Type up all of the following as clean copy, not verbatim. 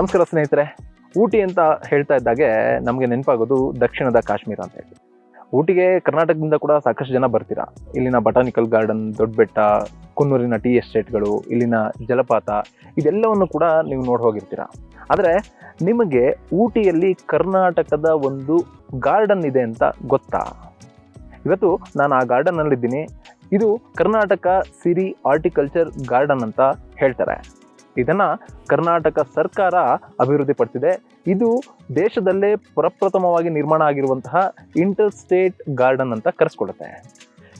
ನಮಸ್ಕಾರ ಸ್ನೇಹಿತರೆ. ಊಟಿ ಅಂತ ಹೇಳ್ತಾ ಇದ್ದಾಗೆ ನಮಗೆ ನೆನಪಾಗೋದು ದಕ್ಷಿಣದ ಕಾಶ್ಮೀರ ಅಂತ ಹೇಳಿ. ಊಟಿಗೆ ಕರ್ನಾಟಕದಿಂದ ಕೂಡ ಸಾಕಷ್ಟು ಜನ ಬರ್ತೀರಾ. ಇಲ್ಲಿನ ಬಟಾನಿಕಲ್ ಗಾರ್ಡನ್, ದೊಡ್ಡ ಬೆಟ್ಟ, ಕುನ್ನೂರಿನ ಟೀ ಎಸ್ಟೇಟ್ಗಳು, ಇಲ್ಲಿನ ಜಲಪಾತ, ಇದೆಲ್ಲವನ್ನು ಕೂಡ ನೀವು ನೋಡಿ ಹೋಗಿರ್ತೀರಾ. ಆದರೆ ನಿಮಗೆ ಊಟಿಯಲ್ಲಿ ಕರ್ನಾಟಕದ ಒಂದು ಗಾರ್ಡನ್ ಇದೆ ಅಂತ ಗೊತ್ತಾ? ಇವತ್ತು ನಾನು ಆ ಗಾರ್ಡನ್ನಲ್ಲಿದ್ದೀನಿ. ಇದು ಕರ್ನಾಟಕ ಸಿರಿ ಆರ್ಟಿಕಲ್ಚರ್ ಗಾರ್ಡನ್ ಅಂತ ಹೇಳ್ತಾರೆ. ಇದನ್ನು ಕರ್ನಾಟಕ ಸರ್ಕಾರ ಅಭಿವೃದ್ಧಿಪಡಿಸಿದೆ. ಇದು ದೇಶದಲ್ಲೇ ಪ್ರಪ್ರಥಮವಾಗಿ ನಿರ್ಮಾಣ ಆಗಿರುವಂತಹ ಇಂಟರ್ ಸ್ಟೇಟ್ ಗಾರ್ಡನ್ ಅಂತ ಕರೆಸ್ಕೊಳ್ಳುತ್ತೆ.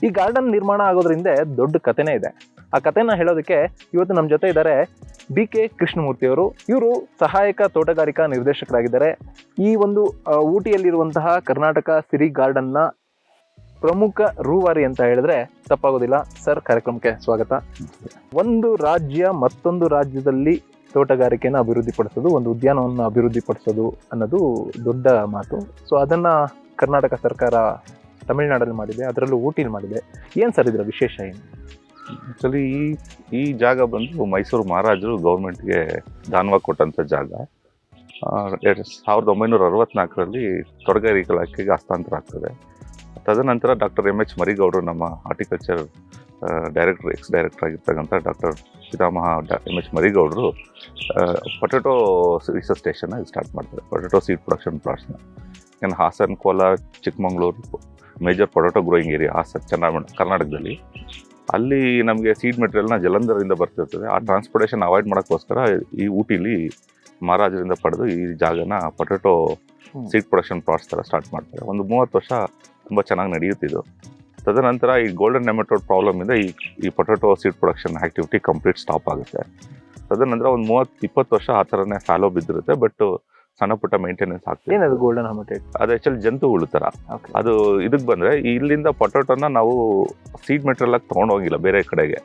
ಈ ಗಾರ್ಡನ್ ನಿರ್ಮಾಣ ಆಗೋದ್ರಿಂದ ದೊಡ್ಡ ಕಥೆನೇ ಇದೆ. ಆ ಕಥೆನ ಹೇಳೋದಕ್ಕೆ ಇವತ್ತು ನಮ್ಮ ಜೊತೆ ಇದ್ದಾರೆ BK ಕೃಷ್ಣಮೂರ್ತಿಯವರು. ಇವರು ಸಹಾಯಕ ತೋಟಗಾರಿಕಾ ನಿರ್ದೇಶಕರಾಗಿದ್ದಾರೆ. ಈ ಒಂದು ಊಟಿಯಲ್ಲಿರುವಂತಹ ಕರ್ನಾಟಕ ಸಿರಿ ಗಾರ್ಡನ್ನ ಪ್ರಮುಖ ರೂವಾರಿ ಅಂತ ಹೇಳಿದ್ರೆ ತಪ್ಪಾಗೋದಿಲ್ಲ. ಸರ್, ಕಾರ್ಯಕ್ರಮಕ್ಕೆ ಸ್ವಾಗತ. ಒಂದು ರಾಜ್ಯ ಮತ್ತೊಂದು ರಾಜ್ಯದಲ್ಲಿ ತೋಟಗಾರಿಕೆಯನ್ನು ಅಭಿವೃದ್ಧಿಪಡಿಸೋದು, ಒಂದು ಉದ್ಯಾನವನ್ನು ಅಭಿವೃದ್ಧಿಪಡಿಸೋದು ಅನ್ನೋದು ದೊಡ್ಡ ಮಾತು. ಸೊ ಅದನ್ನ ಕರ್ನಾಟಕ ಸರ್ಕಾರ ತಮಿಳುನಾಡಲ್ಲಿ ಮಾಡಿದೆ, ಅದರಲ್ಲೂ ಊಟಿಲಿ ಮಾಡಿದೆ. ಏನು ಸರ್ ಇದರ ವಿಶೇಷ ಏನು? ಆ್ಯಕ್ಚುಲಿ ಈ ಜಾಗ ಬಂದು ಮೈಸೂರು ಮಹಾರಾಜರು ಗೌರ್ಮೆಂಟ್ಗೆ ದಾನವಾಗಿ ಕೊಟ್ಟಂಥ ಜಾಗ. 1964ರಲ್ಲಿ ತೋಟಗಾರಿಕೆ ಇಲಾಖೆಗೆ ಹಸ್ತಾಂತರ ಆಗ್ತದೆ. ತದನಂತರ ಡಾಕ್ಟರ್ MH ಮರಿಗೌಡರು, ನಮ್ಮ ಹಾರ್ಟಿಕಲ್ಚರ್ ಡೈರೆಕ್ಟರ್, ಎಕ್ಸ್ ಡೈರೆಕ್ಟರ್ ಆಗಿರ್ತಕ್ಕಂಥ ಡಾಕ್ಟರ್ ಪಿತಾಮಹ MH ಮರಿಗೌಡರು ಪೊಟೆಟೋ ರಿಸರ್ಚ್ ಸ್ಟೇಷನ್ನ ಸ್ಟಾರ್ಟ್ ಮಾಡ್ತಾರೆ. ಪೊಟೆಟೋ ಸೀಡ್ ಪ್ರೊಡಕ್ಷನ್ ಪ್ಲಾಟ್ಸ್ನ ಏನು Hassan, Kolar, Chikmagalur major potato growing area Hassan, ಕರ್ನಾಟಕದಲ್ಲಿ. ಅಲ್ಲಿ ನಮಗೆ ಸೀಡ್ ಮೆಟೀರಿಯಲ್ನ ಜಲಂಧರದಿಂದ ಬರ್ತಿರ್ತದೆ. ಆ ಟ್ರಾನ್ಸ್ಪೋರ್ಟೇಷನ್ ಅವಾಯ್ಡ್ ಮಾಡೋಕ್ಕೋಸ್ಕರ ಈ ಊಟಿಲಿ ಮಹಾರಾಜರಿಂದ ಪಡೆದು ಈ ಜಾಗನ ಪೊಟೆಟೋ ಸೀಡ್ ಪ್ರೊಡಕ್ಷನ್ ಪ್ಲಾಟ್ಸ್ ಥರ ಸ್ಟಾರ್ಟ್ ಮಾಡ್ತಾರೆ. ಒಂದು 30 ವರ್ಷ ತುಂಬ ಚೆನ್ನಾಗಿ ನಡೆಯುತ್ತಿದ್ದು. ತದನಂತರ ಈ ಗೋಲ್ಡನ್ ನೆಮಟೋಡ್ ಪ್ರಾಬ್ಲಮಿಂದ ಈ potato seed production activity complete stop ಆಗುತ್ತೆ. ತದನಂತರ ಒಂದು 30-20 ವರ್ಷ ಆ ಥರನೇ ಫ್ಯಾಲೋ ಬಿದ್ದಿರುತ್ತೆ. ಬಟ್ ಸಣ್ಣ ಪುಟ್ಟ ಮೇಂಟೆನೆನ್ಸ್ ಆಗ್ತದೆ. ಏನದು ಗೋಲ್ಡನ್ ನೆಮಟೋಡ್? ಅದು ಆ್ಯಕ್ಚುಲಿ ಜಂತುಹುಳು ಥರ. ಅದು ಇದಕ್ಕೆ ಬಂದರೆ ಇಲ್ಲಿಂದ ಪೊಟೆಟೋನ ನಾವು ಸೀಡ್ ಮೆಟೀರಿಯಲ್ ಆಗಿ ತೊಗೊಂಡೋಗಿಲ್ಲ ಬೇರೆ ಕಡೆಗೆ.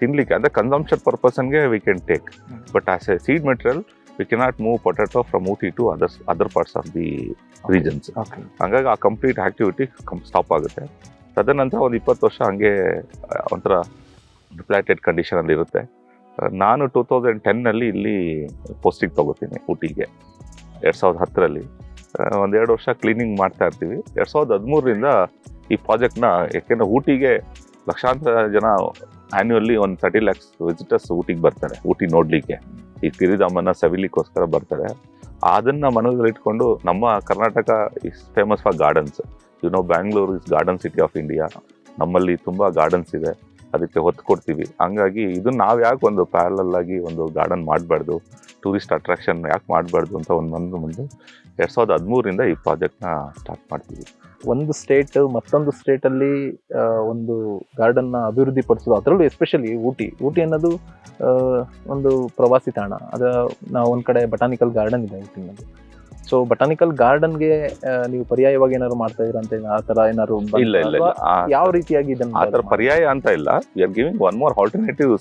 ತಿನ್ಲಿಕ್ಕೆ ಅಂದರೆ ಕನ್ಸಂಪ್ಷನ್ ಪರ್ಪಸ್ಗೆ we can take, but as a seed material we cannot move potato from Ooty to other parts of the regions. ಹಂಗಾಗಿ ಆ ಕಂಪ್ಲೀಟ್ ಆ್ಯಕ್ಟಿವಿಟಿ ಸ್ಟಾಪ್ ಆಗುತ್ತೆ. ತದನಂತರ ಒಂದು 20 ವರ್ಷ ಹಂಗೆ ಒಂಥರ ಡಿಪ್ಲಾಟೆಡ್ ಕಂಡೀಷನಲ್ಲಿ ಇರುತ್ತೆ. ನಾನು 2010ನಲ್ಲಿ ಇಲ್ಲಿ ಪೋಸ್ಟಿಂಗ್ ತೊಗೋತೀನಿ ಊಟಿಗೆ. 2010ರಲ್ಲಿ 1-2 ವರ್ಷ ಕ್ಲೀನಿಂಗ್ ಮಾಡ್ತಾ ಇರ್ತೀವಿ. 2013ರಿಂದ ಈ ಪ್ರಾಜೆಕ್ಟ್ನ, ಯಾಕೆಂದರೆ ಊಟಿಗೆ ಲಕ್ಷಾಂತರ ಜನ ಆ್ಯನ್ಯುವಲ್ಲಿ ಒಂದು 30 lakhs ವಿಸಿಟರ್ಸ್ ಊಟಿಗೆ ಬರ್ತಾರೆ, ಊಟಿ ನೋಡಲಿಕ್ಕೆ, ಈ ಗಿರಿಧಾಮನ ಸವಿಲಿಕ್ಕೋಸ್ಕರ ಬರ್ತಾರೆ. ಅದನ್ನು ಮನದಲ್ಲಿ ಇಟ್ಕೊಂಡು ನಮ್ಮ Karnataka is famous for gardens. Bangalore is garden city of India. ನಮ್ಮಲ್ಲಿ ತುಂಬ ಗಾರ್ಡನ್ಸ್ ಇದೆ, ಅದಕ್ಕೆ ಒತ್ತು ಕೊಡ್ತೀವಿ. ಹಂಗಾಗಿ ಇದನ್ನು ನಾವು ಯಾಕೆ ಒಂದು ಪ್ಯಾರಲಲ್ ಆಗಿ ಒಂದು ಗಾರ್ಡನ್ ಮಾಡಬಾರ್ದು, ಟೂರಿಸ್ಟ್ ಅಟ್ರಾಕ್ಷನ್ ಯಾಕೆ ಮಾಡಬಾರ್ದು ಅಂತ ಒಂದು ಮುಂದೆ 2013ರಿಂದ ಈ ಪ್ರಾಜೆಕ್ಟ್ನ ಸ್ಟಾರ್ಟ್ ಮಾಡ್ತೀವಿ. ಒಂದು ಸ್ಟೇಟ್ ಮತ್ತೊಂದು ಸ್ಟೇಟಲ್ಲಿ ಒಂದು ಗಾರ್ಡನ್ನ ಅಭಿವೃದ್ಧಿಪಡಿಸೋದು, ಅದರಲ್ಲೂ ಎಸ್ಪೆಷಲಿ ಊಟಿ ಅನ್ನೋದು ಒಂದು ಪ್ರವಾಸಿ ತಾಣ. ಅದು ನಾವು ಒಂದು ಕಡೆ ಬಟಾನಿಕಲ್ ಗಾರ್ಡನ್ ಇದೆ ಊಟಿನಲ್ಲಿ. ಸೊ ಬಟಾನಿಕಲ್ ಗಾರ್ಡನ್ಗೆ ನೀವು ಪರ್ಯಾಯವಾಗಿ ಏನಾದ್ರು ಮಾಡ್ತಾ ಇದ್ದೀರಾ ಅಂತ, ಆ ಥರ ಏನಾದ್ರು? ಇಲ್ಲ, ಯಾವ ರೀತಿಯಾಗಿ ಇದನ್ನು ಆ ಥರ ಪರ್ಯಾಯ ಅಂತ ಇಲ್ಲ. V are giving one more alternative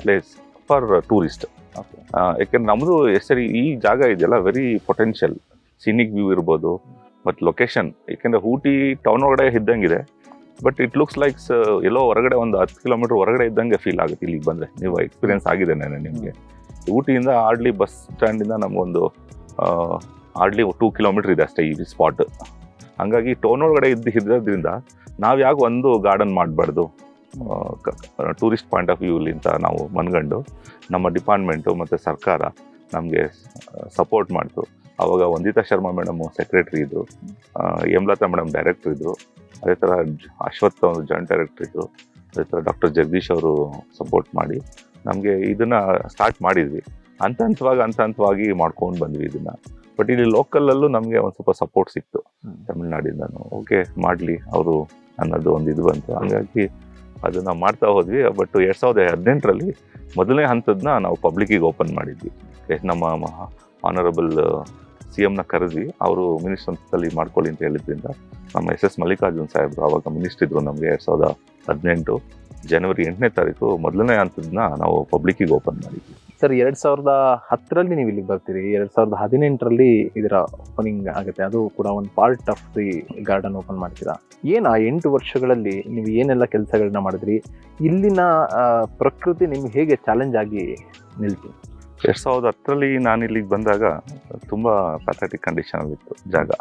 place for tourist. ಯಾಕೆಂದ್ರೆ ನಮ್ಮದು ಹೆಸರಿ ಈ ಜಾಗ ಇದೆಯಲ್ಲ, ವೆರಿ ಪೊಟೆನ್ಷಿಯಲ್. ಸಿನಿಕ್ ವ್ಯೂ ಇರ್ಬೋದು, ಮತ್ತು ಲೊಕೇಶನ್. ಏಕೆಂದರೆ ಊಟಿ ಟೌನ್ ಒಳಗಡೆ ಇದ್ದಂಗಿದೆ, ಬಟ್ ಇಟ್ ಲುಕ್ಸ್ ಲೈಕ್ಸ್ ಎಲ್ಲೋ ಹೊರಗಡೆ ಒಂದು 10 ಕಿಲೋಮೀಟರ್ ಹೊರಗಡೆ ಇದ್ದಂಗೆ ಫೀಲ್ ಆಗುತ್ತೆ ಇಲ್ಲಿಗೆ ಬಂದರೆ. ನೀವು ಎಕ್ಸ್ಪೀರಿಯನ್ಸ್ ಆಗಿದೆ ನಿಮಗೆ. ಊಟಿಯಿಂದ ಆರ್ಡ್ಲಿ ಬಸ್ ಸ್ಟ್ಯಾಂಡಿಂದ ನಮಗೊಂದು ಆರ್ಡ್ಲಿ 2 ಕಿಲೋಮೀಟರ್ ಇದೆ ಅಷ್ಟೇ ಈ ಸ್ಪಾಟ್. ಹಾಗಾಗಿ ಟೌನ್ ಒಳಗಡೆ ಇರೋದ್ರಿಂದ ನಾವು ಯಾಕೆ ಒಂದು ಗಾರ್ಡನ್ ಮಾಡಬಾರ್ದು ಟೂರಿಸ್ಟ್ ಪಾಯಿಂಟ್ ಆಫ್ ವ್ಯೂಲಿಂತ ನಾವು ಮನ್ಗಂಡು ನಮ್ಮ ಡಿಪಾರ್ಟ್ಮೆಂಟು ಮತ್ತು ಸರ್ಕಾರ ನಮಗೆ ಸಪೋರ್ಟ್ ಮಾಡ್ತು. ಆವಾಗ ವಂದಿತಾ ಶರ್ಮಾ ಮೇಡಮು ಸೆಕ್ರೆಟ್ರಿ ಇದ್ದರು, ಹೇಮಲತಾ ಮೇಡಮ್ ಡೈರೆಕ್ಟ್ರ್ ಇದ್ದರು, ಅದೇ ಥರ ಅಶ್ವಥ್ ಅವರು ಜಾಯಿಂಟ್ ಡೈರೆಕ್ಟ್ರ್ ಇದ್ದರು, ಅದೇ ಥರ ಡಾಕ್ಟರ್ ಜಗದೀಶ್ ಅವರು ಸಪೋರ್ಟ್ ಮಾಡಿ ನಮಗೆ ಇದನ್ನು ಸ್ಟಾರ್ಟ್ ಮಾಡಿದ್ವಿ. ಹಂತ ಹಂತವಾಗಿ ಮಾಡ್ಕೊಂಡು ಬಂದ್ವಿ ಇದನ್ನು. ಬಟ್ ಇಲ್ಲಿ ಲೋಕಲಲ್ಲೂ ನಮಗೆ ಒಂದು ಸ್ವಲ್ಪ ಸಪೋರ್ಟ್ ಸಿಕ್ತು ತಮಿಳ್ನಾಡಿಂದನೂ. ಓಕೆ ಮಾಡಲಿ ಅವರು ಅನ್ನೋದು ಒಂದು ಇದು ಬಂತು. ಹಂಗಾಗಿ ಅದನ್ನು ಮಾಡ್ತಾ ಹೋದ್ವಿ. ಬಟ್ 2018ರಲ್ಲಿ ಮೊದಲನೇ ಹಂತದನ್ನ ನಾವು ಪಬ್ಲಿಕ್ಕಿಗೆ ಓಪನ್ ಮಾಡಿದ್ವಿ. ನಮ್ಮ ಆನರಬಲ್ CMನ ಕರೆದ್ವಿ. ಅವರು ಮಿನಿಸ್ಟರ್ ಹಂತದಲ್ಲಿ ಮಾಡ್ಕೊಳ್ಳಿ ಅಂತ ಹೇಳಿದ್ರಿಂದ ನಮ್ಮ SS ಮಲ್ಲಿಕಾರ್ಜುನ್ ಸಾಹೇಬರು ಆವಾಗ ಮಿನಿಸ್ಟರ್ ಇದ್ರು ನಮಗೆ. 2018 ಜನವರಿ 8ನೇ ತಾರೀಕು ಮೊದಲನೇ ಹಂತದನ್ನ ನಾವು ಪಬ್ಲಿಕ್ಕಿಗೆ ಓಪನ್ ಮಾಡಿದ್ವಿ. ಸರ್, 2010ರಲ್ಲಿ ನೀವು ಇಲ್ಲಿಗೆ ಬರ್ತೀರಿ. 2018ರಲ್ಲಿ ಇದರ ಓಪನಿಂಗ್ ಆಗುತ್ತೆ. ಅದು ಕೂಡ ಒಂದು part of the garden open ಮಾಡ್ತೀರಾ. ಏನು ಆ 8 ವರ್ಷಗಳಲ್ಲಿ ನೀವು ಏನೆಲ್ಲ ಕೆಲಸಗಳನ್ನ ಮಾಡಿದ್ರಿ? ಇಲ್ಲಿನ ಪ್ರಕೃತಿ ನಿಮ್ಗೆ ಹೇಗೆ ಚಾಲೆಂಜ್ ಆಗಿ ನಿಲ್ತು? 2010 ನಾನು ಇಲ್ಲಿಗೆ ಬಂದಾಗ ತುಂಬ ಪ್ಯಾಥೆಟಿಕ್ ಕಂಡೀಷನಲ್ಲಿತ್ತು ಜಾಗ.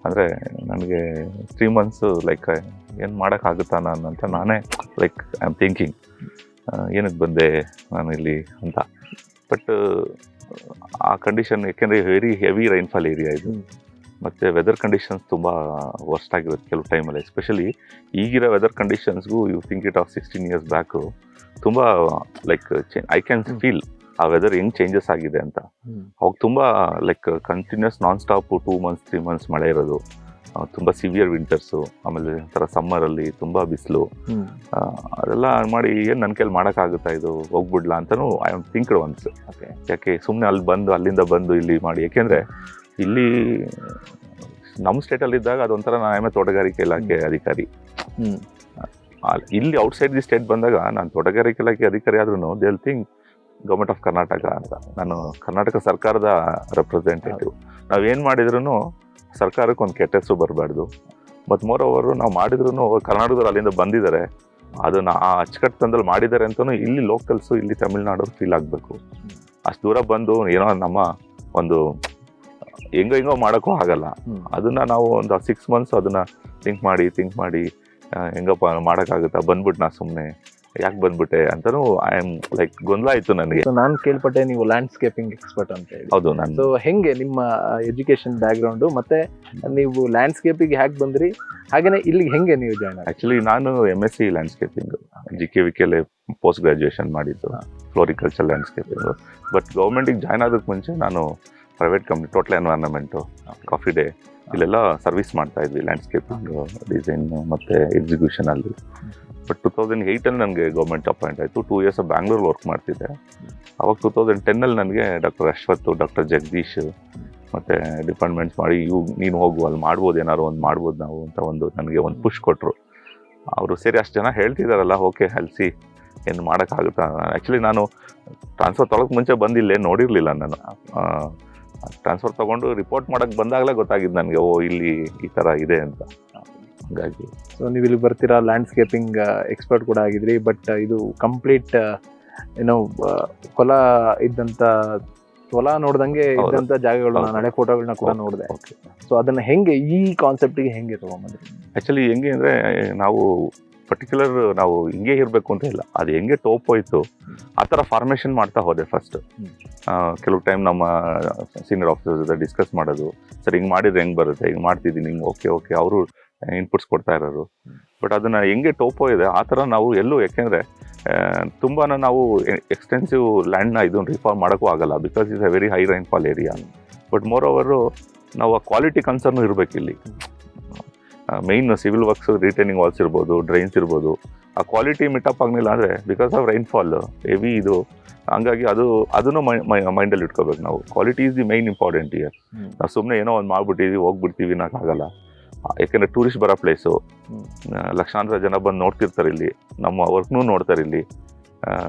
ಅಂದರೆ ನನಗೆ 3 months ಲೈಕ್ ಏನು ಮಾಡೋಕ್ಕಾಗುತ್ತಾ ನಾನು ಅಂತ ನಾನೇ ಲೈಕ್ ಐ ಆಮ್ ಥಿಂಕಿಂಗ್ ಏನಕ್ಕೆ ಬಂದೆ ನಾನು ಇಲ್ಲಿ ಅಂತ. ಬಟ್ ಆ ಕಂಡೀಷನ್ ಯಾಕೆಂದರೆ ವೆರಿ ಹೆವಿ ರೈನ್ಫಾಲ್ ಏರಿಯಾ ಇದು, ಮತ್ತು ವೆದರ್ ಕಂಡೀಷನ್ಸ್ ತುಂಬ ವರ್ಸ್ಟ್ ಆಗಿರುತ್ತೆ ಕೆಲವು ಟೈಮಲ್ಲಿ. ಎಸ್ಪೆಷಲಿ ಈಗಿರೋ ವೆದರ್ ಕಂಡೀಷನ್ಸ್ಗೂ you think it of 16 years back ತುಂಬ ಲೈಕ್ ಐ ಕ್ಯಾನ್ ಫೀಲ್ ಆ ವೆದರ್ ಹೆಂಗೆ ಚೇಂಜಸ್ ಆಗಿದೆ ಅಂತ. ಅವಾಗ ತುಂಬ like continues non stop 2 months 3 months ಮಳೆ ಇರೋದು, ತುಂಬ ಸಿವಿಯರ್ ವಿಂಟರ್ಸು, ಆಮೇಲೆ ಒಂಥರ ಸಮ್ಮರಲ್ಲಿ ತುಂಬ ಬಿಸಿಲು. ಅದೆಲ್ಲ ಮಾಡಿ ಏನು ನನ್ನ ಕೈಲಿ ಮಾಡೋಕ್ಕಾಗುತ್ತಾ ಇದು, ಹೋಗ್ಬಿಡ್ಲಾ ಅಂತಲೂ ಐ ಆಮ್ ಥಿಂಕ್ಡ್ ಒನ್ಸ್. ಯಾಕೆ ಸುಮ್ಮನೆ ಅಲ್ಲಿ ಬಂದು ಅಲ್ಲಿಂದ ಬಂದು ಇಲ್ಲಿ ಮಾಡಿ, ಯಾಕೆಂದರೆ ಇಲ್ಲಿ ನಮ್ಮ ಸ್ಟೇಟಲ್ಲಿದ್ದಾಗ ಅದೊಂಥರ ನಾನು ತೋಟಗಾರಿಕೆ ಇಲಾಖೆ ಅಧಿಕಾರಿ. ಇಲ್ಲಿ ಔಟ್ಸೈಡ್ ದಿ ಸ್ಟೇಟ್ ಬಂದಾಗ ನಾನು ತೋಟಗಾರಿಕೆ ಇಲಾಖೆ ಅಧಿಕಾರಿ ಆದ್ರೂ they will think government of Karnataka ಅಂತ. ನಾನು ಕರ್ನಾಟಕ ಸರ್ಕಾರದ ರೆಪ್ರೆಸೆಂಟೇಟಿವ್. ನಾವೇನು ಮಾಡಿದ್ರು ಸರ್ಕಾರಕ್ಕೆ ಒಂದು ಕೆಟ್ಟ ಹೆಸರು ಬರಬಾರ್ದು. ಮತ್ತು ಮೋರೋವರು ನಾವು ಮಾಡಿದ್ರು ಕರ್ನಾಟಕದವ್ರು ಅಲ್ಲಿಂದ ಬಂದಿದ್ದಾರೆ, ಅದನ್ನು ಆ ಅಚ್ಚುಕಟ್ಟುತನದಲ್ಲಿ ಮಾಡಿದ್ದಾರೆ ಅಂತಲೂ ಇಲ್ಲಿ ಲೋಕಲ್ಸು, ಇಲ್ಲಿ ತಮಿಳ್ನಾಡವ್ರು ಫೀಲ್ ಆಗಬೇಕು. ಅಷ್ಟು ದೂರ ಬಂದು ಏನೋ ನಮ್ಮ ಒಂದು ಹೆಂಗೋ ಮಾಡೋಕ್ಕೂ ಆಗಲ್ಲ. ಅದನ್ನು ನಾವು ಒಂದು 6 months ಅದನ್ನು ಥಿಂಕ್ ಮಾಡಿ ಹೆಂಗಪ್ಪ ಮಾಡೋಕ್ಕಾಗುತ್ತಾ, ಬಂದ್ಬಿಟ್ಟು ನಾ ಸುಮ್ಮನೆ ಯಾಕೆ ಬಂದ್ಬಿಟ್ಟೆ ಅಂತಲೂ ಐ ಆಮ್ ಲೈಕ್ ಗೊಂದಲ ಆಯಿತು ನನಗೆ. ನಾನು ಕೇಳ್ಪಟ್ಟೆ ನೀವು ಲ್ಯಾಂಡ್ಸ್ಕೇಪಿಂಗ್ ಎಕ್ಸ್ಪರ್ಟ್ ಅಂತ ಹೇಳಿ. ಹೌದು. ನಾನು ಸೊ ಹೆಂಗೆ ನಿಮ್ಮ ಎಜುಕೇಶನ್ ಬ್ಯಾಕ್ಗ್ರೌಂಡು ಮತ್ತೆ ನೀವು ಲ್ಯಾಂಡ್ಸ್ಕೇಪಿಗೆ ಹೇಗೆ ಬಂದ್ರಿ, ಹಾಗೇನೆ ಇಲ್ಲಿಗೆ ಹೆಂಗೆ ನೀವು ಜಾಯ್ನ್? ಆ್ಯಕ್ಚುಲಿ ನಾನು MSc ಲ್ಯಾಂಡ್ಸ್ಕೇಪಿಂಗ್ JKVKಲೇ ಪೋಸ್ಟ್ ಗ್ರಾಜುಯೇಷನ್ ಮಾಡಿದ್ದು, ಫ್ಲೋರಿಕಲ್ಚರ್ ಲ್ಯಾಂಡ್ಸ್ಕೇಪಿಂಗು. ಬಟ್ ಗೌರ್ಮೆಂಟಿಗೆ ಜಾಯ್ನ್ ಆಗೋಕ್ಕೆ ಮುಂಚೆ ನಾನು private company total environment, coffee day ಇಲ್ಲೆಲ್ಲ ಸರ್ವಿಸ್ ಮಾಡ್ತಾ ಇದ್ವಿ, ಲ್ಯಾಂಡ್ಸ್ಕೇಪಿಂಗು, ಡಿಸೈನು ಮತ್ತು ಎಕ್ಸಿಕ್ಯೂಷನಲ್ಲಿ. ಬಟ್ 2008 ನನಗೆ ಗೌರ್ಮೆಂಟ್ ಅಪಾಯಿಂಟ್ ಆಯಿತು. 2 years ಬ್ಯಾಂಗ್ಳೂರಲ್ಲಿ ವರ್ಕ್ ಮಾಡ್ತಿದ್ದೆ. ಅವಾಗ 2010 ನನಗೆ ಡಾಕ್ಟರ್ ಅಶ್ವತ್, ಡಾಕ್ಟರ್ ಜಗದೀಶ್ ಮತ್ತು ಡಿಪಾರ್ಟ್ಮೆಂಟ್ಸ್ ಮಾಡಿ ನೀನು ಹೋಗು, ಅಲ್ಲಿ ಮಾಡ್ಬೋದು, ಏನಾದ್ರು ಒಂದು ಮಾಡ್ಬೋದು ನಾವು ಅಂತ ನನಗೆ ಒಂದು ಪುಷ್ ಕೊಟ್ಟರು. ಅವರು ಸೇರಿ ಅಷ್ಟು ಜನ ಹೇಳ್ತಿದ್ದಾರಲ್ಲ, ಓಕೆ ಅಲ್ಸಿ ಏನು ಮಾಡೋಕ್ಕಾಗುತ್ತಾ. ಆ್ಯಕ್ಚುಲಿ ನಾನು ಟ್ರಾನ್ಸ್ಫರ್ ತೊಗೊಳಕ್ಕೆ ಮುಂಚೆ ಬಂದಿಲ್ಲೇ ನೋಡಿರಲಿಲ್ಲ. ನಾನು ಟ್ರಾನ್ಸ್ಫರ್ ತೊಗೊಂಡು ರಿಪೋರ್ಟ್ ಮಾಡೋಕ್ಕೆ ಬಂದಾಗಲೇ ಗೊತ್ತಾಗಿದ್ದು ನನಗೆ, ಓ ಇಲ್ಲಿ ಈ ಥರ ಇದೆ ಅಂತ. ಹಾಗಾಗಿ ಸೊ ನೀವು ಇಲ್ಲಿ ಬರ್ತೀರಾ, ಲ್ಯಾಂಡ್ಸ್ಕೇಪಿಂಗ್ ಎಕ್ಸ್ಪರ್ಟ್ ಕೂಡ ಆಗಿದ್ರಿ. ಬಟ್ ಇದು ಕಂಪ್ಲೀಟ್ ಏನೋ ಹೊಲ ಇದ್ದಂಥ, ಹೊಲ ನೋಡ್ದಂಗೆ ಇದ್ದಂಥ ಜಾಗಗಳು, ನಾನು ಹಳೆ ಫೋಟೋಗಳನ್ನ ಕೂಡ ನೋಡಿದೆ. ಸೊ ಅದನ್ನು ಹೆಂಗೆ ಈ ಕಾನ್ಸೆಪ್ಟಿಗೆ ಹೆಂಗೆ ತೊಗೊಂಬಂದ್ರಿ? ಆ್ಯಕ್ಚುಲಿ ಹೆಂಗೆ ಅಂದರೆ ನಾವು ಪರ್ಟಿಕ್ಯುಲರ್ ನಾವು ಹಿಂಗೆ ಇರಬೇಕು ಅಂತ ಇಲ್ಲ, ಅದು ಹೆಂಗೆ ಟೋಪೋಯ್ತು ಆ ಥರ ಫಾರ್ಮೇಷನ್ ಮಾಡ್ತಾ ಹೋದೆ. ಫಸ್ಟ್ ಕೆಲವು ಟೈಮ್ ನಮ್ಮ ಸೀನಿಯರ್ ಆಫೀಸರ್ಸ್ ಜೊತೆ ಡಿಸ್ಕಸ್ ಮಾಡೋದು, ಸರ್ ಹಿಂಗೆ ಮಾಡಿದ್ರೆ ಹೆಂಗೆ ಬರುತ್ತೆ, ಹಿಂಗೆ ಮಾಡ್ತಿದ್ದೀನಿ, ಹಿಂಗೆ ಓಕೆ ಅವರು ಇನ್ಪುಟ್ಸ್ ಕೊಡ್ತಾ ಇರೋರು. ಬಟ್ ಅದನ್ನು ಹೆಂಗೆ ಟೋಪೋ ಇದೆ ಆ ಥರ ನಾವು ಎಲ್ಲೂ, ಯಾಕೆಂದರೆ ತುಂಬಾ ನಾವು ಎಕ್ಸ್ಟೆನ್ಸಿವ್ ಲ್ಯಾಂಡ್ನ ಇದನ್ನು ರಿಫಾರ್ಮ್ ಮಾಡೋಕ್ಕೂ ಆಗಲ್ಲ, because it's a very high rainfall area. But more over ನಾವು ಆ ಕ್ವಾಲಿಟಿ ಕನ್ಸರ್ನು ಇರಬೇಕಿಲ್ಲಿ. Main civil works, retaining walls ಇರ್ಬೋದು, ಡ್ರೈನ್ಸ್ ಇರ್ಬೋದು, ಆ ಕ್ವಾಲಿಟಿ ಮಿಟಪ್ ಆಗಲಿಲ್ಲ ಅಂದರೆ ಬಿಕಾಸ್ ಆಫ್ ರೈನ್ಫಾಲ್ ಹೆವಿ ಇದು. ಹಂಗಾಗಿ ಅದನ್ನು ಮೈಂಡಲ್ಲಿ ಇಟ್ಕೋಬೇಕು ನಾವು. Quality is the main important year. ನಾವು ಸುಮ್ಮನೆ ಏನೋ ಒಂದು ಮಾಡ್ಬಿಟ್ಟಿದ್ದೀವಿ ಹೋಗ್ಬಿಡ್ತೀವಿ ಅನ್ನೋಕ್ಕಾಗಲ್ಲ. ಯಾಕೆಂದರೆ ಟೂರಿಸ್ಟ್ ಬರೋ ಪ್ಲೇಸು, ಲಕ್ಷಾಂತರ ಜನ ಬಂದು ನೋಡ್ತಿರ್ತಾರೆ ಇಲ್ಲಿ, ನಮ್ಮ ವರ್ಕ್ನೂ ನೋಡ್ತಾರೆ ಇಲ್ಲಿ.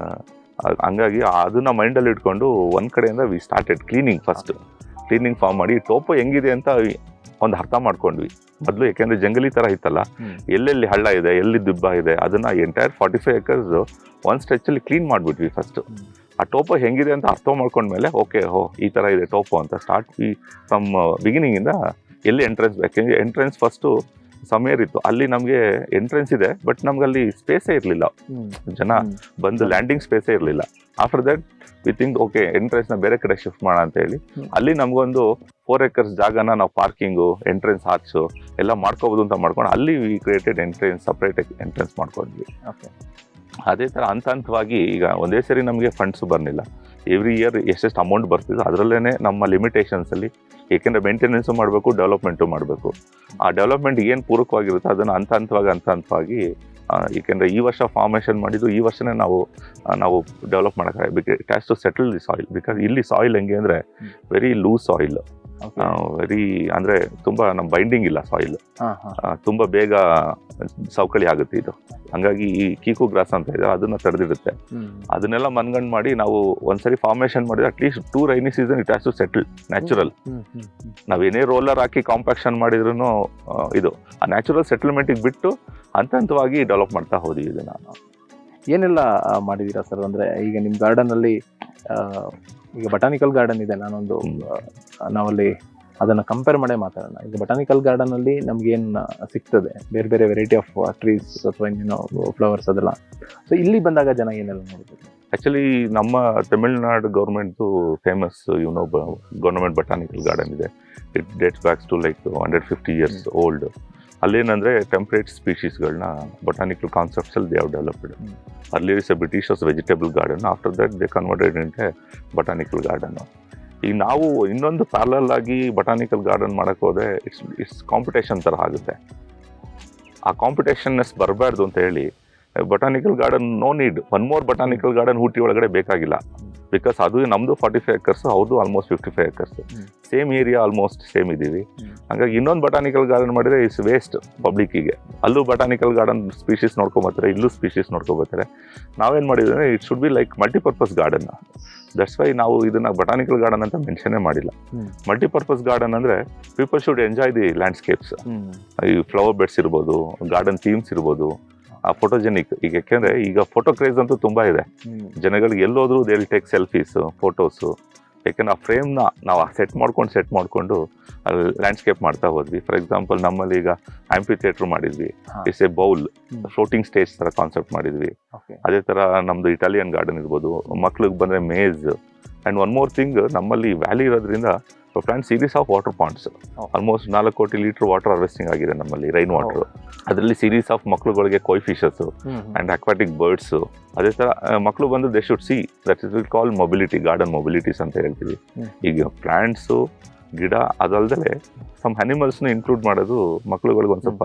ಹಂಗಾಗಿ ಅದನ್ನು ಮೈಂಡಲ್ಲಿ ಇಟ್ಕೊಂಡು ಒಂದು ಕಡೆಯಿಂದ we started cleaning. First cleaning farm ಮಾಡಿ ಟೋಪೋ ಹೆಂಗಿದೆ ಅಂತ ಒಂದು ಅರ್ಥ ಮಾಡ್ಕೊಂಡ್ವಿ ಮೊದಲು. ಯಾಕೆಂದರೆ ಜಂಗಲಿ ಥರ ಇತ್ತಲ್ಲ, ಎಲ್ಲೆಲ್ಲಿ ಹಳ್ಳ ಇದೆ, ಎಲ್ಲಿ ದಿಬ್ಬ ಇದೆ, ಅದನ್ನು ಎಂಟೈರ್ 45 acres ಒಂದು ಸ್ಟ್ರೆಚಲ್ಲಿ ಕ್ಲೀನ್ ಮಾಡಿಬಿಟ್ವಿ ಫಸ್ಟು. ಆ ಟೋಪೋ ಹೆಂಗಿದೆ ಅಂತ ಅರ್ಥ ಮಾಡ್ಕೊಂಡ್ಮೇಲೆ ಓಕೆ ಈ ಥರ ಇದೆ ಟೋಪೋ ಅಂತ ಸ್ಟಾರ್ಟ್ ಫ್ರಮ್ ಬಿಗಿನಿಂಗಿಂದ. ಎಲ್ಲಿ ಎಂಟ್ರೆನ್ಸ್ ಬೇಕೆಂದ್ರೆ ಎಂಟ್ರೆನ್ಸ್ ಫಸ್ಟು ಸಮಯರ್ ಇತ್ತು, ಅಲ್ಲಿ ನಮಗೆ ಎಂಟ್ರೆನ್ಸ್ ಇದೆ ಬಟ್ ನಮ್ಗೆ ಅಲ್ಲಿ ಸ್ಪೇಸೇ ಇರಲಿಲ್ಲ, ಜನ ಬಂದು ಲ್ಯಾಂಡಿಂಗ್ ಸ್ಪೇಸೇ ಇರಲಿಲ್ಲ. After that we think okay ಎಂಟ್ರೆನ್ಸ್ನ ಬೇರೆ ಕಡೆ ಶಿಫ್ಟ್ ಮಾಡೋಣ ಅಂತ ಹೇಳಿ ಅಲ್ಲಿ ನಮಗೊಂದು 4 acres ಜಾಗನ ನಾವು ಪಾರ್ಕಿಂಗು, ಎಂಟ್ರೆನ್ಸ್ ಆರ್ಚು ಎಲ್ಲ ಮಾಡ್ಕೋಬೋದು ಅಂತ ಮಾಡ್ಕೊಂಡು ಅಲ್ಲಿ V created entrance, separate entrance ಮಾಡ್ಕೊಂಡ್ವಿ. ಅದೇ ಥರ ಹಂತವಾಗಿ ಈಗ ಒಂದೇ ಸರಿ ನಮಗೆ ಫಂಡ್ಸು ಬರಲಿಲ್ಲ. ಎವ್ರಿ ಇಯರ್ ಎಷ್ಟೆಷ್ಟು ಅಮೌಂಟ್ ಬರ್ತಿದ್ದು ಅದರಲ್ಲೇ ನಮ್ಮ ಲಿಮಿಟೇಷನ್ಸಲ್ಲಿ, ಏಕೆಂದರೆ ಮೇಂಟೆನೆನ್ಸು ಮಾಡಬೇಕು, ಡೆವಲಪ್ಮೆಂಟು ಮಾಡಬೇಕು. ಆ ಡೆವಲಪ್ಮೆಂಟ್ ಏನು ಪೂರಕವಾಗಿರುತ್ತೆ ಅದನ್ನು ಹಂತವಾಗಿ ಏಕೆಂದರೆ ಈ ವರ್ಷ ಫಾರ್ಮೇಷನ್ ಮಾಡಿದ್ದು ಈ ವರ್ಷನೇ ನಾವು ಡೆವಲಪ್ ಮಾಡೋಕ್ಕಾಗ. It has to settle the soil. Because ಇಲ್ಲಿ ಸಾಯಿಲ್ ಹೆಂಗೆ ಅಂದರೆ ವೆರಿ ಲೂಸ್ ಸಾಯಿಲ್, ವೆರಿ ಅಂದರೆ ತುಂಬ ನಮ್ಮ ಬೈಂಡಿಂಗ್ ಇಲ್ಲ ಸಾಯಿಲ್, ತುಂಬ ಬೇಗ ಸವಕಳಿ ಆಗುತ್ತೆ ಇದು. ಹಂಗಾಗಿ ಈ ಕೀಕು ಗ್ರಾಸ್ ಅಂತ ಇದೆ ಅದನ್ನು ತಡೆದಿರುತ್ತೆ. ಅದನ್ನೆಲ್ಲ ಮನ್ಗಂಡು ಮಾಡಿ ನಾವು ಒಂದ್ಸರಿ ಫಾರ್ಮೇಷನ್ ಮಾಡಿದ್ರೆ at least 2 rainy season it has to settle natural. ನಾವೇನೇ ರೋಲರ್ ಹಾಕಿ ಕಾಂಪ್ಯಾಕ್ಷನ್ ಮಾಡಿದ್ರು ಇದು ಆ ನ್ಯಾಚುರಲ್ ಸೆಟಲ್ಮೆಂಟಿಗೆ ಬಿಟ್ಟು ಹಂತವಾಗಿ ಡೆವಲಪ್ ಮಾಡ್ತಾ ಹೋದ್ವಿ ಇದನ್ನು. ಏನೆಲ್ಲ ಮಾಡಿದ್ದೀರಾ ಸರ್? ಅಂದರೆ ಈಗ ನಿಮ್ಮ ಗಾರ್ಡನಲ್ಲಿ ಈಗ ಬಟಾನಿಕಲ್ ಗಾರ್ಡನ್ ಇದೆ, ನಾನೊಂದು ನಾವಲ್ಲಿ ಅದನ್ನ ಕಂಪೇರ್ ಮಾಡೇ ಮಾತಾಡೋಣ. ಈಗ ಬಟಾನಿಕಲ್ ಗಾರ್ಡನ್ ಅಲ್ಲಿ ನಮ್ಗೆ ಏನ್ ಸಿಗ್ತದೆ, ಬೇರೆ ಬೇರೆ ವೆರೈಟಿ ಆಫ್ ಟ್ರೀಸ್ ಅಥವಾ ಇನ್ನೇನೋ ಫ್ಲವರ್ಸ್ ಅದೆಲ್ಲ. ಸೊ ಇಲ್ಲಿ ಬಂದಾಗ ಜನ ಏನೆಲ್ಲ ನೋಡ್ಬೋದು? ಆಕ್ಚುಲಿ ನಮ್ಮ ತಮಿಳ್ನಾಡು ಗೌರ್ಮೆಂಟ್ದು ಫೇಮಸ್ ಗೌರ್ಮೆಂಟ್ ಬಟಾನಿಕಲ್ ಗಾರ್ಡನ್ ಇದೆ. It dates backs to like 150 years old. ಅಲ್ಲೇನಂದ್ರೆ ಟೆಂಪ್ರೇಟ್ ಸ್ಪೀಶೀಸ್ಗಳನ್ನ ಬಟಾನಿಕಲ್ ಕಾನ್ಸೆಪ್ಟ್ಸ್ ಅಲ್ಲಿ ದೇ ಹ್ಯಾವ್ ಡೆವಲಪ್ಡ್. ಅಲ್ಲಿ is a britishers vegetable garden, after that they converted into botanical garden. ಈಗ ನಾವು ಇನ್ನೊಂದು ಪ್ಯಾರಲಲ್ ಆಗಿ ಬಟಾನಿಕಲ್ ಗಾರ್ಡನ್ ಮಾಡಕ್ ಹೋದ್ರೆ ಇಟ್ಸ್ ಕಾಂಪಿಟೇಷನ್ ತರ ಆಗುತ್ತೆ. ಆ ಕಾಂಪಿಟೇಷನ್ನೆಸ್ ಬರಬಾರ್ದು ಅಂತ ಹೇಳಿ botanical garden no need, one more botanical garden Ooty ಒಳಗಡೆ ಬೇಕಾಗಿಲ್ಲ. ಬಿಕಾಸ್ ಅದು ನಮ್ದು 45 acres, ಅವ್ರದ್ದು almost 55 acres, same area almost same ಇದೀವಿ. ಹಾಗಾಗಿ ಇನ್ನೊಂದು ಬಟಾನಿಕಲ್ ಗಾರ್ಡನ್ ಮಾಡಿದ್ರೆ ಇಟ್ಸ್ ವೇಸ್ಟ್ ಪಬ್ಲಿಕ್ಕಿಗೆ. ಅಲ್ಲೂ ಬಟಾನಿಕಲ್ ಗಾರ್ಡನ್ ಸ್ಪೀಶೀಸ್ ನೋಡ್ಕೊಬರ್ತಾರೆ, ಇಲ್ಲೂ ಸ್ಪೀಶೀಸ್ ನೋಡ್ಕೊಬರ್ತಾರೆ. ನಾವೇನ್ ಮಾಡಿದ್ರೆ it should be like multipurpose garden. That's why ನಾವು ಇದನ್ನ ಬಟಾನಿಕಲ್ ಗಾರ್ಡನ್ ಅಂತ ಮೆನ್ಷನ್ನೇ ಮಾಡಿಲ್ಲ. ಮಲ್ಟಿಪರ್ಪಸ್ ಗಾರ್ಡನ್ ಅಂದ್ರೆ people should enjoy the landscapes. ಈ ಫ್ಲವರ್ ಬೆಡ್ಸ್ ಇರ್ಬೋದು, ಗಾರ್ಡನ್ ಥೀಮ್ಸ್ ಇರ್ಬೋದು, ಆ ಫೋಟೋಜೆನಿಕ್. ಈಗ ಯಾಕೆಂದ್ರೆ ಈಗ ಫೋಟೋ ಕ್ರೇಜ್ ಅಂತೂ ತುಂಬಾ ಇದೆ. ಜನಗಳಿಗೆ ಎಲ್ಲೋದ್ರು they will take selfies, photos. ಯಾಕೆಂದ್ರೆ ಆ ಫ್ರೇಮ್ನ ನಾವು ಸೆಟ್ ಮಾಡ್ಕೊಂಡು ಅಲ್ಲಿ ಲ್ಯಾಂಡ್ಸ್ಕೇಪ್ ಮಾಡ್ತಾ ಹೋದ್ವಿ. ಫಾರ್ ಎಕ್ಸಾಂಪಲ್ ನಮ್ಮಲ್ಲಿ ಈಗ ಆಂಪಿ ಥಿಯೇಟರ್ ಮಾಡಿದ್ವಿ, it's a bowl floating stage ತರ ಕಾನ್ಸೆಪ್ಟ್ ಮಾಡಿದ್ವಿ. ಅದೇ ತರ ನಮ್ದು ಇಟಾಲಿಯನ್ ಗಾರ್ಡನ್ ಇರ್ಬೋದು, ಮಕ್ಳಿಗೆ ಬಂದ್ರೆ maze. And one more thing, ನಮ್ಮಲ್ಲಿ ವ್ಯಾಲಿ ಇರೋದ್ರಿಂದ plant series of water ponds. Almost 4 ಕೋಟಿ ಲೀಟರ್ ವಾಟರ್ ಹಾರ್ವೆಸ್ಟಿಂಗ್ ಆಗಿದೆ ನಮ್ಮಲ್ಲಿ, ರೈನ್ ವಾಟರ್. ಅದರಲ್ಲಿ ಸೀರೀಸ್ ಆಫ್ ಮಕ್ಳುಗಳಿಗೆ koi fishes and aquatic birds. ಅದೇ ತರ ಮಕ್ಕಳು ಬಂದು they should see that is will call mobility, garden mobilities ಅಂತ ಹೇಳ್ತೀವಿ. ಈಗ ಪ್ಲಾಂಟ್ಸು, ಗಿಡ ಅದಲ್ದಲೆ ಸಮ್ ಅನಿಮಲ್ಸ್ನು ಇನ್ಕ್ಲೂಡ್ ಮಾಡೋದು ಮಕ್ಳುಗಳಿಗೆ ಒಂದು ಸ್ವಲ್ಪ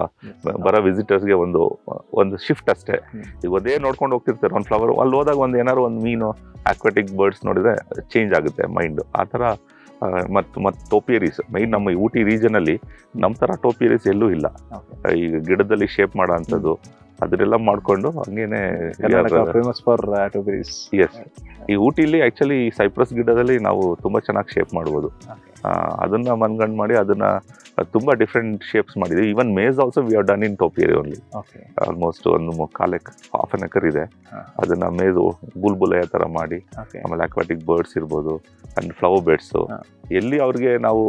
ಬರೋ ವಿಸಿಟರ್ಸ್ಗೆ ಒಂದು ಶಿಫ್ಟ್ ಅಷ್ಟೇ. ಈಗ ಅದೇ ನೋಡ್ಕೊಂಡು ಹೋಗ್ತಿರ್ತಾರೆ ಒಂದು ಫ್ಲವರ್, ಅಲ್ಲಿ ಹೋದಾಗ ಒಂದು ಏನಾದ್ರು ಒಂದು ಮೀನು, ಅಕ್ವಾಟಿಕ್ ಬರ್ಡ್ಸ್ ನೋಡಿದ್ರೆ ಚೇಂಜ್ ಆಗುತ್ತೆ ಮೈಂಡ್. ಆ ಥರ ಮತ್ತು ಟೋಪಿಯರೀಸ್ ಮೈನ್ ನಮ್ಮ ಊಟಿ ರೀಜನ್ ಅಲ್ಲಿ ನಮ್ಮ ತರ ಟೋಪಿಯರೀಸ್ ಎಲ್ಲೂ ಇಲ್ಲ. ಈಗ ಗಿಡದಲ್ಲಿ ಶೇಪ್ ಮಾಡೋ ಅಂಥದ್ದು ಅದನ್ನೆಲ್ಲ ಮಾಡ್ಕೊಂಡು ಹಂಗೇನೆ ಫೇಮಸ್ ಫಾರ್ ಟೋಪಿಯರೀಸ್. ಎಸ್, ಈ ಊಟಿಲಿ ಆಕ್ಚುಲಿ ಸೈಪ್ರಸ್ ಗಿಡದಲ್ಲಿ ನಾವು ತುಂಬಾ ಚೆನ್ನಾಗಿ ಶೇಪ್ ಮಾಡ್ಬೋದು. ಅದನ್ನ ಮನ್ಗಂಡ್ ಮಾಡಿ ಅದನ್ನ ತುಂಬಾ ಡಿಫ್ರೆಂಟ್ ಶೇಪ್ಸ್ ಮಾಡಿದ್ವಿ. Even maze also we are done in topiary only. Almost ಒಂದು ಹಾಫ್ ಅನ್ ಎಕರ್ ಇದೆ. ಅದನ್ನ ಮೇಜ್ ಬುಲ್ಬುಲೆಯ ತರ ಮಾಡಿ, ಆಮೇಲೆ ಅಕ್ವಾಟಿಕ್ ಬರ್ಡ್ಸ್ ಇರ್ಬೋದು ಅಂಡ್ ಫ್ಲವರ್ ಬೆಡ್ಸ್. ಎಲ್ಲಿ ಅವ್ರಿಗೆ ನಾವು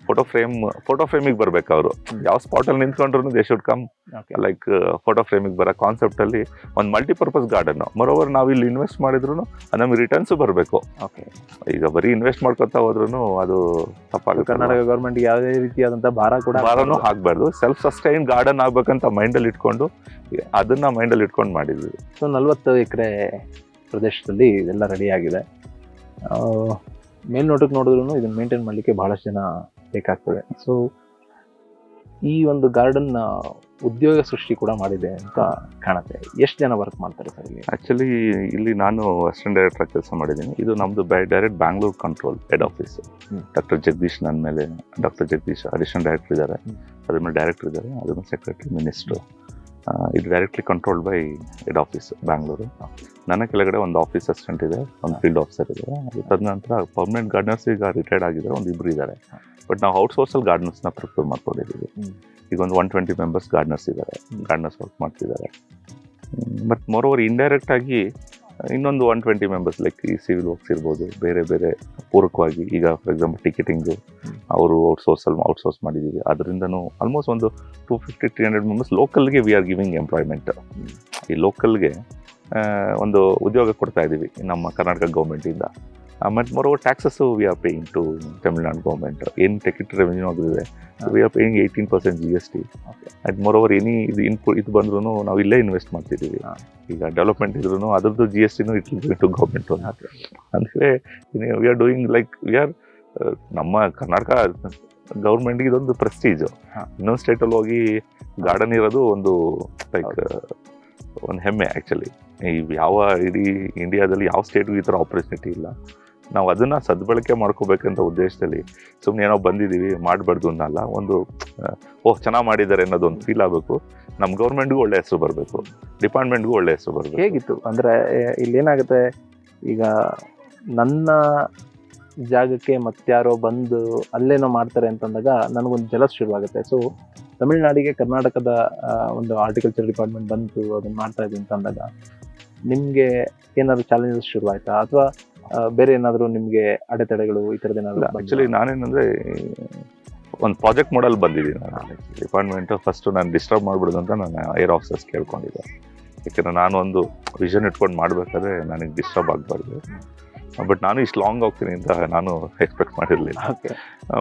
ಫೋಟೋ ಫ್ರೇಮಿಗೆ ಬರ್ಬೇಕು. ಅವರು ಯಾವ ಸ್ಪಾಟ್ ಅಲ್ಲಿ ನಿಂತ್ಕೊಂಡ್ರು they should come like photo ಫ್ರೇಮಿಗೆ ಬರೋ ಕಾನ್ಸೆಪ್ಟ್ ಅಲ್ಲಿ ಒಂದು ಮಲ್ಟಿಪರ್ಪಸ್ ಗಾರ್ಡನ್. ಮರೋವರ್ ನಾವು ಇಲ್ಲಿ ಇನ್ವೆಸ್ಟ್ ಮಾಡಿದ್ರು ನಮಗೆ ರಿಟರ್ನ್ಸ್ ಬರಬೇಕು. ಈಗ ಬರೀ ಇನ್ವೆಸ್ಟ್ ಮಾಡ್ಕೊತಾ ಹೋದ್ರು ಅದು ತಪ್ಪಾಗುತ್ತೆ. ಕರ್ನಾಟಕ ಗೌರ್ಮೆಂಟ್ ಯಾವುದೇ ರೀತಿಯಾದಂತಹ ಭಾರನೂ ಆಗ್ಬಾರ್ದು. ಸೆಲ್ಫ್ ಸಸ್ಟೈನ್ ಗಾರ್ಡನ್ ಆಗ್ಬೇಕಂತ ಮೈಂಡಲ್ಲಿ ಇಟ್ಕೊಂಡು ಅದನ್ನ ಮೈಂಡಲ್ಲಿ ಇಟ್ಕೊಂಡು ಮಾಡಿದ್ವಿ. ಸೊ 40 ಎಕರೆ ಪ್ರದೇಶದಲ್ಲಿ ಇದೆಲ್ಲ ರೆಡಿ ಆಗಿದೆ. ಮೇಲ್ನೋಟಕ್ಕೆ ನೋಡಿದ್ರು ಇದನ್ನ ಮೇಂಟೈನ್ ಮಾಡ್ಲಿಕ್ಕೆ ಬಹಳಷ್ಟು ಜನ ಬೇಕಾಗ್ತದೆ. ಸೊ ಈ ಒಂದು ಗಾರ್ಡನ್ ಉದ್ಯೋಗ ಸೃಷ್ಟಿ ಕೂಡ ಮಾಡಿದೆ ಅಂತ ಕಾಣುತ್ತೆ. ಎಷ್ಟು ಜನ ವರ್ಕ್ ಮಾಡ್ತಾರೆ ಸರ್ ಇಲ್ಲಿ? ಆಕ್ಚುಲಿ ಇಲ್ಲಿ ನಾನು ಅಸಿಸ್ಟೆಂಟ್ ಡೈರೆಕ್ಟರ್ ಆಗಿ ಕೆಲಸ ಮಾಡಿದ್ದೀನಿ. ಇದು ನಮ್ದು direct Bangalore control head office. Doctor Jagadish ನನ್ನ ಮೇಲೆ, ಡಾಕ್ಟರ್ ಜಗದೀಶ್ ಅಡಿಷನಲ್ ಡೈರೆಕ್ಟರ್ ಇದ್ದಾರೆ, ಅದ್ರ ಮೇಲೆ ಡೈರೆಕ್ಟರ್ ಇದ್ದಾರೆ, ಅದ್ರ ಮೇಲೆ ಸೆಕ್ರೆಟರಿ, ಮಿನಿಸ್ಟ್ರು. ಇದು directly controlled by head office Bangalore. ನನ್ನ ಕೆಳಗಡೆ ಒಂದು ಆಫೀಸ್ ಅಸಿಸ್ಟೆಂಟ್ ಇದೆ, ಒಂದು ಫೀಲ್ಡ್ ಆಫೀಸರ್ ಇದೆ. ತದನಂತರ ಪರ್ಮನೆಂಟ್ ಗಾರ್ಡನರ್ಸ್ ಈಗ ರಿಟೈರ್ಡ್ ಆಗಿದ್ದಾರೆ, ಒಂದು 2 ಇದ್ದಾರೆ. ಬಟ್ ನಾವು ಔಟ್ಸೋರ್ಸಲ್ಲಿ ಗಾರ್ಡನರ್ಸ್ನ ಪ್ರಿಫರ್ ಮಾಡ್ಕೊಂಡಿದ್ದೀವಿ. ಈಗ ಒಂದು 120 ಮೆಂಬರ್ಸ್ ಗಾರ್ಡನರ್ಸ್ ಇದ್ದಾರೆ, ಗಾರ್ಡನರ್ಸ್ ವರ್ಕ್ ಮಾಡ್ತಿದ್ದಾರೆ. ಬಟ್ ಮೋರೋವರ್ ಇಂಡೈರೆಕ್ಟ್ ಆಗಿ ಇನ್ನೊಂದು 120 ಮೆಂಬರ್ಸ್ ಲೈಕ್ ಈ ಸಿವಿಲ್ ವರ್ಕ್ಸ್ ಇರ್ಬೋದು, ಬೇರೆ ಬೇರೆ ಪೂರಕವಾಗಿ. ಈಗ ಫಾರ್ ಎಕ್ಸಾಂಪಲ್ ಟಿಕೆಟಿಂಗು ಅವರು ಔಟ್ಸೋರ್ಸ್ ಮಾಡಿದ್ದೀವಿ. ಅದರಿಂದನೂ ಆಲ್ಮೋಸ್ಟ್ ಒಂದು 250-300 ಮೆಂಬರ್ಸ್ ಲೋಕಲ್ಗೆ ವಿ ಆರ್ ಗಿವಿಂಗ್ ಎಂಪ್ಲಾಯ್ಮೆಂಟ್. ಈ ಲೋಕಲ್ಗೆ ಒಂದು ಉದ್ಯೋಗ ಕೊಡ್ತಾ ಇದ್ದೀವಿ ನಮ್ಮ ಕರ್ನಾಟಕ ಗೌರ್ಮೆಂಟಿಂದ. ಮತ್ತು moreover taxes we are paying to Tamil Nadu government. ಏನು ಟಿಕೆಟ್ ರೆವೆನ್ಯೂ ಆಗಿದೆ we are paying 18% GST. And moreover ಇದು ಬಂದ್ರೂ ನಾವು ಇಲ್ಲೇ ಇನ್ವೆಸ್ಟ್ ಮಾಡ್ತಿದ್ದೀವಿ. ಈಗ ಡೆವಲಪ್ಮೆಂಟ್ ಇದ್ರೂ ಅದ್ರದ್ದು GSTನೂ ಇಟ್ ವಿಲ್ ಟು ಗೌರ್ಮೆಂಟ್. ಅಂದರೆ ವಿ ಆರ್ ಡೂಯಿಂಗ್ ಲೈಕ್ ನಮ್ಮ ಕರ್ನಾಟಕ ಗೌರ್ಮೆಂಟ್ಗೆ ಇದೊಂದು ಪ್ರೆಸ್ಟೀಜು. ಇನ್ನೊಂದು ಸ್ಟೇಟಲ್ಲಿ ಹೋಗಿ ಗಾರ್ಡನ್ ಇರೋದು ಒಂದು ಲೈಕ್ ಒಂದು ಹೆಮ್ಮೆ. ಆ್ಯಕ್ಚುಲಿ ಯಾವ ಇಡೀ ಇಂಡಿಯಾದಲ್ಲಿ ಯಾವ ಸ್ಟೇಟ್ಗೂ ಈ ಥರ ಆಪರ್ಚುನಿಟಿ ಇಲ್ಲ. ನಾವು ಅದನ್ನು ಸದ್ಬಳಕೆ ಮಾಡ್ಕೋಬೇಕಂತ ಉದ್ದೇಶದಲ್ಲಿ ಸುಮ್ಮನೆ ಏನೋ ಬಂದಿದ್ದೀವಿ, ಮಾಡಬಾರ್ದು ಅನ್ನಲ್ಲ. ಒಂದು ಚೆನ್ನಾಗಿ ಮಾಡಿದ್ದಾರೆ ಅನ್ನೋದೊಂದು ಫೀಲ್ ಆಗಬೇಕು. ನಮ್ಮ ಗೌರ್ಮೆಂಟ್ಗೂ ಒಳ್ಳೆ ಹೆಸರು ಬರಬೇಕು, ಡಿಪಾರ್ಟ್ಮೆಂಟ್ಗೂ ಒಳ್ಳೆ ಹೆಸರು ಬರಬೇಕು. ಹೇಗಿತ್ತು ಅಂದರೆ ಇಲ್ಲೇನಾಗುತ್ತೆ, ಈಗ ನನ್ನ ಜಾಗಕ್ಕೆ ಮತ್ತಾರೋ ಬಂದು ಅಲ್ಲೇನೋ ಮಾಡ್ತಾರೆ ಅಂತಂದಾಗ ನನಗೊಂದು ಜಲಸ್ ಶುರುವಾಗುತ್ತೆ. ಸೊ ತಮಿಳ್ನಾಡಿಗೆ ಕರ್ನಾಟಕದ ಒಂದು ಆರ್ಟಿಕಲ್ಚರ್ ಡಿಪಾರ್ಟ್ಮೆಂಟ್ ಬಂತು, ಅದನ್ನು ಮಾಡ್ತಾ ಇದ್ದೀನಿ ಅಂತಂದಾಗ ನಿಮಗೆ ಏನಾದ್ರು ಚಾಲೆಂಜಸ್ ಶುರುವಾಯ್ತಾ? ಅಥವಾ ಬೇರೆ ಏನಾದ್ರು ನಿಮ್ಗೆ ಅಡೆತಡೆಗಳು ಈ ತರದ ಏನಾದ್ರು ಆಕ್ಚುಲಿ ನಾನೇನಂದ್ರೆ ಒಂದು ಪ್ರಾಜೆಕ್ಟ್ ಮಾಡಲ್ ಬಂದಿದ್ದೀನಿ ನಾನು ಡಿಪಾರ್ಟ್ಮೆಂಟ್ ಫಸ್ಟ್ ನಾನು ಡಿಸ್ಟರ್ಬ್ ಮಾಡ್ಬಿಡೋದು ಅಂತ ನಾನು ಏರ್ ಆಫೀಸರ್ಸ್ ಕೇಳ್ಕೊಂಡಿದ್ದೆ. ಯಾಕೆಂದ್ರೆ ನಾನು ಒಂದು ವಿಷನ್ ಇಟ್ಕೊಂಡು ಮಾಡ್ಬೇಕಾದ್ರೆ ನನಗೆ ಡಿಸ್ಟರ್ಬ್ ಆಗಬಾರ್ದು. ಬಟ್ ನಾನು ಇಷ್ಟು ಲಾಂಗ್ ಹೋಗ್ತೀನಿ ಅಂತ ನಾನು ಎಕ್ಸ್ಪೆಕ್ಟ್ ಮಾಡಿರಲಿಲ್ಲ.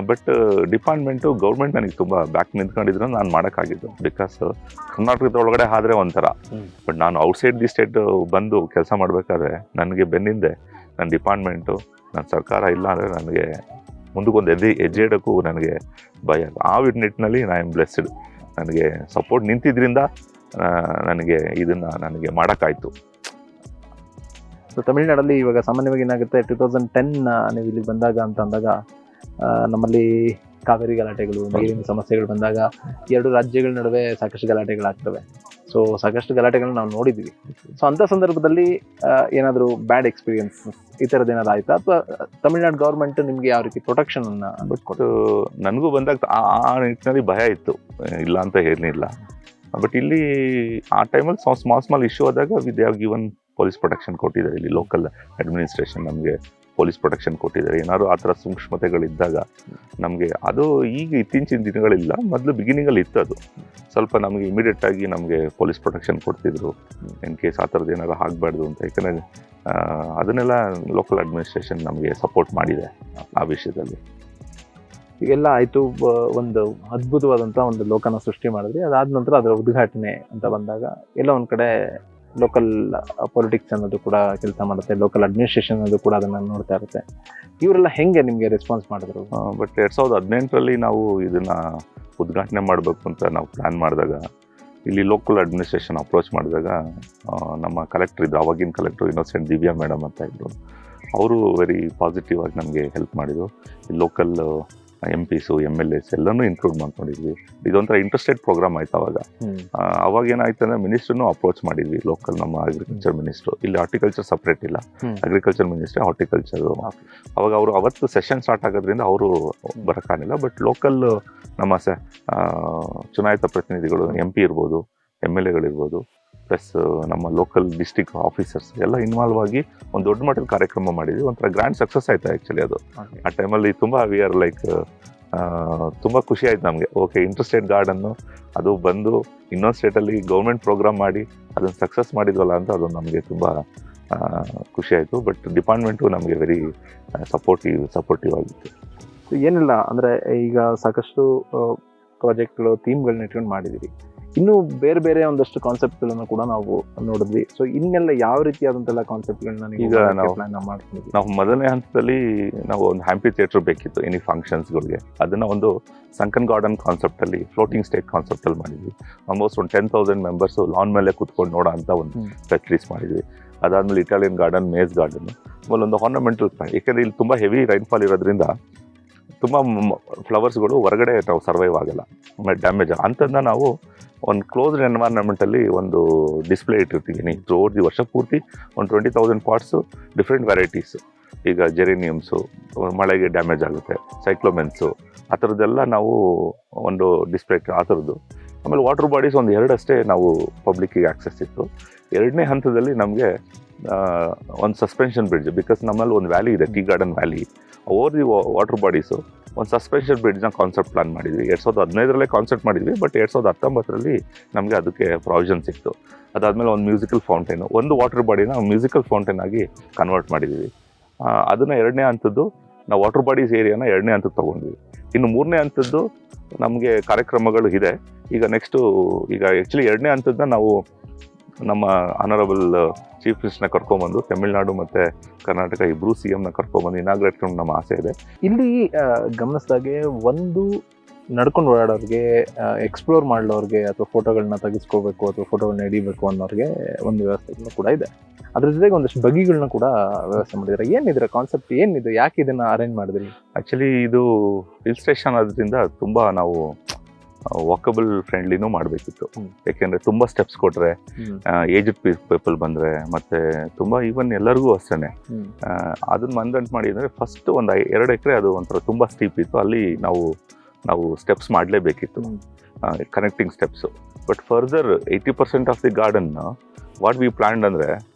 ಬಟ್ ಡಿಪಾರ್ಟ್ಮೆಂಟು ಗೌರ್ಮೆಂಟ್ ನನಗೆ ತುಂಬ ಬ್ಯಾಕ್ ನಿಂತ್ಕೊಂಡಿದ್ರು ನಾನು ಮಾಡೋಕ್ಕಾಗಿದ್ದು. ಬಿಕಾಸ್ ಕರ್ನಾಟಕದೊಳಗಡೆ ಆದ್ರೆ ಒಂಥರ, ಬಟ್ ನಾನು ಔಟ್ಸೈಡ್ ದಿ ಸ್ಟೇಟ್ ಬಂದು ಕೆಲಸ ಮಾಡಬೇಕಾದ್ರೆ ನನಗೆ ಬೆನ್ನಿಂದೆ ನನ್ನ ಡಿಪಾರ್ಟ್ಮೆಂಟು, ನನ್ನ ಸರ್ಕಾರ ಇಲ್ಲ ಅಂದರೆ ನನಗೆ ಮುಂದಕ್ಕೊಂದು ಹೆಜ್ಜೆ ಇಡೋಕ್ಕೂ ನನಗೆ ಭಯ. ಆ ನಿಟ್ಟಿನಲ್ಲಿ ಐ ಆಮ್ ಬ್ಲೆಸ್ಡ್. ನನಗೆ ಸಪೋರ್ಟ್ ನಿಂತಿದ್ರಿಂದ ನನಗೆ ಇದನ್ನು ನನಗೆ ಮಾಡೋಕ್ಕಾಯ್ತು. ಸೊ ತಮಿಳ್ನಾಡಲ್ಲಿ ಇವಾಗ ಸಾಮಾನ್ಯವಾಗಿ ಏನಾಗುತ್ತೆ, 2010 ನೀವು ಇಲ್ಲಿಗೆ ಬಂದಾಗ ಅಂತ ಅಂದಾಗ ನಮ್ಮಲ್ಲಿ ಕಾವೇರಿ ಗಲಾಟೆಗಳು, ನೀರಿನ ಸಮಸ್ಯೆಗಳು ಬಂದಾಗ ಎರಡು ರಾಜ್ಯಗಳ ನಡುವೆ ಸಾಕಷ್ಟು ಗಲಾಟೆಗಳಾಗ್ತವೆ. ಸೊ ಸಾಕಷ್ಟು ಗಲಾಟೆಗಳನ್ನ ನಾವು ನೋಡಿದ್ವಿ. ಸೊ ಅಂಥ ಸಂದರ್ಭದಲ್ಲಿ ಏನಾದರೂ ಬ್ಯಾಡ್ ಎಕ್ಸ್ಪೀರಿಯನ್ಸ್ ಈ ಥರದ್ದು ಏನಾದ್ರು ಆಯ್ತಾ, ಅಥವಾ ತಮಿಳ್ನಾಡು ಗೌರ್ಮೆಂಟ್ ನಿಮಗೆ ಯಾವ ರೀತಿ ಪ್ರೊಟೆಕ್ಷನ್ ಅನ್ನ ಬಿಟ್ಕೊಟ್ಟು? ನನಗೂ ಬಂದಾಗ ಆ ನಿಟ್ಟಿನಲ್ಲಿ ಭಯ ಇತ್ತು, ಇಲ್ಲ ಅಂತ ಏನಿಲ್ಲ. ಬಟ್ ಇಲ್ಲಿ ಆ ಟೈಮಲ್ಲಿ ಸ್ಮಾಲ್ ಇಶ್ಯೂ ಆದಾಗ they have given police protection ಕೊಟ್ಟಿದ್ದಾರೆ. ಇಲ್ಲಿ ಲೋಕಲ್ ಅಡ್ಮಿನಿಸ್ಟ್ರೇಷನ್ ನಮಗೆ ಪೊಲೀಸ್ ಪ್ರೊಟೆಕ್ಷನ್ ಕೊಟ್ಟಿದ್ದಾರೆ. ಏನಾದ್ರು ಆ ಥರ ಸೂಕ್ಷ್ಮತೆಗಳಿದ್ದಾಗ ನಮಗೆ ಅದು ಈಗ ಇತ್ತೀಚಿನ ದಿನಗಳಿಲ್ಲ, ಮೊದಲು ಬಿಗಿನಿಂಗಲ್ಲಿ ಇತ್ತು. ಅದು ಸ್ವಲ್ಪ ನಮಗೆ ಇಮಿಡಿಯೇಟ್ ಆಗಿ ನಮಗೆ ಪೊಲೀಸ್ ಪ್ರೊಟೆಕ್ಷನ್ ಕೊಡ್ತಿದ್ರು ಇನ್ ಕೇಸ್ ಆ ಥರದ್ದು ಏನಾರು ಆಗಬಾರ್ದು ಅಂತ. ಯಾಕಂದರೆ ಅದನ್ನೆಲ್ಲ ಲೋಕಲ್ ಅಡ್ಮಿನಿಸ್ಟ್ರೇಷನ್ ನಮಗೆ ಸಪೋರ್ಟ್ ಮಾಡಿದೆ ಆ ವಿಷಯದಲ್ಲಿ. ಇವೆಲ್ಲ ಆಯಿತು, ಒಂದು ಅದ್ಭುತವಾದಂಥ ಒಂದು ಲೋಕನ ಸೃಷ್ಟಿ ಮಾಡಿದ್ರಿ. ಅದಾದ ನಂತರ ಅದರ ಉದ್ಘಾಟನೆ ಅಂತ ಬಂದಾಗ ಎಲ್ಲ ಒಂದು ಕಡೆ ಲೋಕಲ್ ಪೊಲಿಟಿಕ್ಸ್ ಅನ್ನೋದು ಕೂಡ ಕೆಲಸ ಮಾಡುತ್ತೆ, ಲೋಕಲ್ ಅಡ್ಮಿನಿಸ್ಟ್ರೇಷನ್ ಅನ್ನೋದು ಕೂಡ ಅದನ್ನು ನೋಡ್ತಾ ಇರುತ್ತೆ. ಇವರೆಲ್ಲ ಹೆಂಗೆ ನಿಮಗೆ ರೆಸ್ಪಾನ್ಸ್ ಮಾಡಿದ್ರು? ಬಟ್ 2018ರಲ್ಲಿ ನಾವು ಇದನ್ನು ಉದ್ಘಾಟನೆ ಮಾಡಬೇಕು ಅಂತ ನಾವು ಪ್ಲ್ಯಾನ್ ಮಾಡಿದಾಗ, ಇಲ್ಲಿ ಲೋಕಲ್ ಅಡ್ಮಿನಿಸ್ಟ್ರೇಷನ್ ಅಪ್ರೋಚ್ ಮಾಡಿದಾಗ ನಮ್ಮ ಕಲೆಕ್ಟರ್ ಇದ್ದು, ಆವಾಗಿನ ಕಲೆಕ್ಟರ್ ಇನ್ನೋಸೆಂಟ್ ದಿವ್ಯಾ ಮೇಡಮ್ ಅಂತ ಇದ್ದರು. ಅವರು ವೆರಿ ಪಾಸಿಟಿವ್ ಆಗಿ ನಮಗೆ ಹೆಲ್ಪ್ ಮಾಡಿದರು. ಲೋಕಲ್ MPs MLAs ಎಲ್ಲನೂ ಇನ್ಕ್ಲೂಡ್ ಮಾಡ್ಕೊಂಡಿದ್ವಿ. ಇದೊಂಥರ ಇಂಟ್ರೆಸ್ಟೆಡ್ ಪ್ರೋಗ್ರಾಮ್ ಆಯ್ತು. ಅವಾಗ ಏನಾಯ್ತು ಅಂದರೆ ಮಿನಿಸ್ಟ್ರನ್ನು ಅಪ್ರೋಚ್ ಮಾಡಿದ್ವಿ, ಲೋಕಲ್ ನಮ್ಮ ಅಗ್ರಿಕಲ್ಚರ್ ಮಿನಿಸ್ಟ್ರು. ಇಲ್ಲಿ ಹಾರ್ಟಿಕಲ್ಚರ್ ಸಪ್ರೇಟ್ ಇಲ್ಲ, ಅಗ್ರಿಕಲ್ಚರ್ ಮಿನಿಸ್ಟ್ರೇ ಹಾರ್ಟಿಕಲ್ಚರು. ಅವಾಗ ಅವರು ಅವತ್ತು ಸೆಷನ್ ಸ್ಟಾರ್ಟ್ ಆಗೋದ್ರಿಂದ ಅವರು ಬರೋಕ್ಕಾಗಿಲ್ಲ. ಬಟ್ ಲೋಕಲ್ ನಮ್ಮ ಚುನಾಯಿತ ಪ್ರತಿನಿಧಿಗಳು MP ಇರ್ಬೋದು, MLAಗಳಿರ್ಬೋದು, ಪ್ಲಸ್ ನಮ್ಮ ಲೋಕಲ್ ಡಿಸ್ಟ್ರಿಕ್ಟ್ ಆಫೀಸರ್ಸ್ ಎಲ್ಲ ಇನ್ವಾಲ್ವ್ ಆಗಿ ಒಂದು ದೊಡ್ಡ ಮಟ್ಟದ ಕಾರ್ಯಕ್ರಮ ಮಾಡಿದ್ವಿ. ಒಂಥರ ಗ್ರ್ಯಾಂಡ್ ಸಕ್ಸಸ್ ಆಯ್ತು ಆ್ಯಕ್ಚುಲಿ ಅದು. ಆ ಟೈಮಲ್ಲಿ ತುಂಬ ವಿ ಆರ್ ಲೈಕ್ ತುಂಬ ಖುಷಿ ಆಯ್ತು ನಮಗೆ. ಓಕೆ, ಇಂಟ್ರೆಸ್ಟೆಡ್ ಗಾರ್ಡನ್ನು ಅದು ಬಂದು ಇನ್ನೊಂದು ಸ್ಟೇಟಲ್ಲಿ ಗೌರ್ಮೆಂಟ್ ಪ್ರೋಗ್ರಾಮ್ ಮಾಡಿ ಅದನ್ನು ಸಕ್ಸಸ್ ಮಾಡಿದ್ವಲ್ಲ ಅಂತ ಅದು ನಮಗೆ ತುಂಬ ಖುಷಿ ಆಯಿತು. ಬಟ್ ಡಿಪಾರ್ಟ್ಮೆಂಟು ನಮಗೆ ವೆರಿ ಸಪೋರ್ಟಿವ್ ಆಗಿತ್ತು. ಏನಿಲ್ಲ ಅಂದರೆ ಈಗ ಸಾಕಷ್ಟು ಪ್ರಾಜೆಕ್ಟ್ಗಳು, ಥೀಮ್ಗಳನ್ನ ಇಟ್ಕೊಂಡು ಮಾಡಿದ್ದೀರಿ. ಇನ್ನು ಬೇರೆ ಬೇರೆ ಒಂದಷ್ಟು ಕಾನ್ಸೆಪ್ಟ್ಗಳನ್ನು ಕೂಡ ನಾವು ನೋಡಿದ್ವಿ. ಸೊ ಇನ್ನೆಲ್ಲ ಯಾವ ರೀತಿಯಾದಂತೆಲ್ಲ ಕಾನ್ಸೆಪ್ಟ್ಗಳನ್ನ ಈಗ ನಾವು ಮೊದಲನೇ ಹಂತದಲ್ಲಿ ನಾವು ಒಂದು ಹ್ಯಾಂಪಿ ಥಿಯೇಟರ್ ಬೇಕಿತ್ತು ಎನಿ ಫಂಕ್ಷನ್ಸ್ಗಳಿಗೆ. ಅದನ್ನು ಒಂದು ಸಂಕನ್ ಗಾರ್ಡನ್ ಕಾನ್ಸೆಪ್ಟಲ್ಲಿ, ಫ್ಲೋಟಿಂಗ್ ಸ್ಟೇಟ್ ಕಾನ್ಸೆಪ್ಟಲ್ಲಿ ಮಾಡಿದ್ವಿ. ಆಲ್ಮೋಸ್ಟ್ ಒಂದು 10,000 ಮೆಂಬರ್ಸು ಲಾನ್ ಮೇಲೆ ಕೂತ್ಕೊಂಡು ನೋಡೋ ಅಂತ ಒಂದು ಫೆಸಿಲಿಟೀಸ್ ಮಾಡಿದ್ವಿ. ಅದಾದಮೇಲೆ ಇಟಾಲಿಯನ್ ಗಾರ್ಡನ್, ಮೇಸ್ ಗಾರ್ಡನ್, ಆಮೇಲೆ ಒಂದು ಆರ್ನಮೆಂಟಲ್ ಪ್ಲಾಂಟ್. ಏಕೆಂದರೆ ಇಲ್ಲಿ ತುಂಬ ಹೆವಿ ರೈನ್ಫಾಲ್ ಇರೋದ್ರಿಂದ ತುಂಬ ಫ್ಲವರ್ಸ್ಗಳು ಹೊರಗಡೆ ನಾವು ಸರ್ವೈವ್ ಆಗಲ್ಲ, ಆಮೇಲೆ ಡ್ಯಾಮೇಜ್. ಅಂಥದ್ದನ್ನ ನಾವು ಒಂದು ಕ್ಲೋಸ್ಡ್ ಎನ್ವೈರ್ಮೆಂಟಲ್ಲಿ ಒಂದು ಡಿಸ್ಪ್ಲೇ ಇಟ್ಟಿರ್ತೀವಿ. ಥ್ರೂಔಟ್ ದಿ ವರ್ಷ ಪೂರ್ತಿ ಒಂದು 20,000 ಪಾಟ್ಸು, ಡಿಫ್ರೆಂಟ್ ವೆರೈಟೀಸು. ಈಗ ಜೆರೇನಿಯಮ್ಸು ಮಳೆಗೆ ಡ್ಯಾಮೇಜ್ ಆಗುತ್ತೆ, ಸೈಕ್ಲೋಮೆನ್ಸು, ಆ ಥರದ್ದೆಲ್ಲ ನಾವು ಒಂದು ಡಿಸ್ಪ್ಲೇ ಆ ಥರದ್ದು. ಆಮೇಲೆ ವಾಟರ್ ಬಾಡೀಸ್ ಒಂದು 2 ಅಷ್ಟೇ ನಾವು ಪಬ್ಲಿಕ್ಕಿಗೆ ಆಕ್ಸೆಸ್ ಇತ್ತು. 2ನೇ ಹಂತದಲ್ಲಿ ನಮಗೆ ಒಂದು ಸಸ್ಪೆನ್ಷನ್ ಬ್ರಿಡ್ಜ್, ಬಿಕಾಸ್ ನಮ್ಮಲ್ಲಿ ಒಂದು ವ್ಯಾಲಿ ಇದೆ, tea garden valley. Over the water bodies ಒಂದು ಸಸ್ಪೆನ್ಷನ್ ಬ್ರಿಡ್ಜ್ನ ಕಾನ್ಸೆಪ್ಟ್ ಪ್ಲಾನ್ ಮಾಡಿದ್ವಿ. 2015ರಲ್ಲೇ ಕಾನ್ಸೆಪ್ಟ್ ಮಾಡಿದ್ವಿ, ಬಟ್ 2019ರಲ್ಲಿ ನಮಗೆ ಅದಕ್ಕೆ ಪ್ರಾವಿಷನ್ ಸಿಕ್ತು. ಅದಾದಮೇಲೆ ಒಂದು ಮ್ಯೂಸಿಕಲ್ ಫೌಂಟೇನು, ಒಂದು ವಾಟರ್ ಬಾಡಿನ ಮ್ಯೂಸಿಕಲ್ ಫೌಂಟೇನ್ ಆಗಿ ಕನ್ವರ್ಟ್ ಮಾಡಿದ್ದೀವಿ. ಅದನ್ನು 2ನೇ ಹಂತದ್ದು ನಾವು ವಾಟರ್ ಬಾಡೀಸ್ ಏರಿಯಾನ 2ನೇ ಹಂತಕ್ಕೆ ತೊಗೊಂಡ್ವಿ. ಇನ್ನು 3ನೇ ಹಂತದ್ದು ನಮಗೆ ಕಾರ್ಯಕ್ರಮಗಳು ಇದೆ. ಈಗ ನೆಕ್ಸ್ಟು ಈಗ ಆ್ಯಕ್ಚುಲಿ 2ನೇ ಹಂತದನ್ನ ನಾವು ನಮ್ಮ ಆನರಬಲ್ ಚೀಫ್ ಮಿನಿಸ್ಟರ್ನ ಕರ್ಕೊಂಬಂದು ತಮಿಳ್ನಾಡು ಮತ್ತು ಕರ್ನಾಟಕ ಇಬ್ಬರು CMನ ಕರ್ಕೊಂಬಂದು ಇನಾಗ್ರೇಟ್ ನಮ್ಮ ಆಸೆ ಇದೆ. ಇಲ್ಲಿ ಗಮನಿಸಿದಾಗೆ ಒಂದು ನಡ್ಕೊಂಡು ಓಡಾಡೋರಿಗೆ, ಎಕ್ಸ್ಪ್ಲೋರ್ ಮಾಡೋರಿಗೆ, ಅಥವಾ ಫೋಟೋಗಳನ್ನ ತೆಗೆಸ್ಕೋಬೇಕು ಅಥವಾ ಫೋಟೋಗಳನ್ನ ಹಿಡಿಬೇಕು ಅನ್ನೋರಿಗೆ ಒಂದು ವ್ಯವಸ್ಥೆಗಳು ಕೂಡ ಇದೆ. ಅದ್ರ ಜೊತೆಗೆ ಒಂದಷ್ಟು ಬಗೆಗಳನ್ನ ಕೂಡ ವ್ಯವಸ್ಥೆ ಮಾಡಿದ್ದಾರೆ. ಏನಿದ್ರೆ ಕಾನ್ಸೆಪ್ಟ್ ಏನಿದೆ, ಯಾಕೆ ಇದನ್ನು ಅರೇಂಜ್ ಮಾಡಿದ್ರಿ? ಆ್ಯಕ್ಚುಲಿ ಇದು ಹಿಲ್ ಸ್ಟೇಷನ್ ಆದ್ರಿಂದ ತುಂಬ ನಾವು ವಾಕಬಲ್ ಫ್ರೆಂಡ್ಲಿನೂ ಮಾಡಬೇಕಿತ್ತು. ಯಾಕೆಂದರೆ ತುಂಬ ಸ್ಟೆಪ್ಸ್ ಕೊಟ್ಟರೆ, ಏಜ್ಡ್ ಪೀಪಲ್ ಬಂದರೆ, ಮತ್ತು ತುಂಬ ಈವನ್ ಎಲ್ಲರಿಗೂ ಅಷ್ಟೇ ಅದನ್ನು ಮಂದಂಟ್ ಮಾಡಿ ಅಂದರೆ ಫಸ್ಟ್ ಒಂದು 2 ಎಕರೆ ಅದು ಒಂಥರ ತುಂಬ ಸ್ಟೀಪ್ ಇತ್ತು. ಅಲ್ಲಿ ನಾವು ಸ್ಟೆಪ್ಸ್ ಮಾಡಲೇಬೇಕಿತ್ತು, connecting steps. But further 80% of the garden what we planned ಅಂದರೆ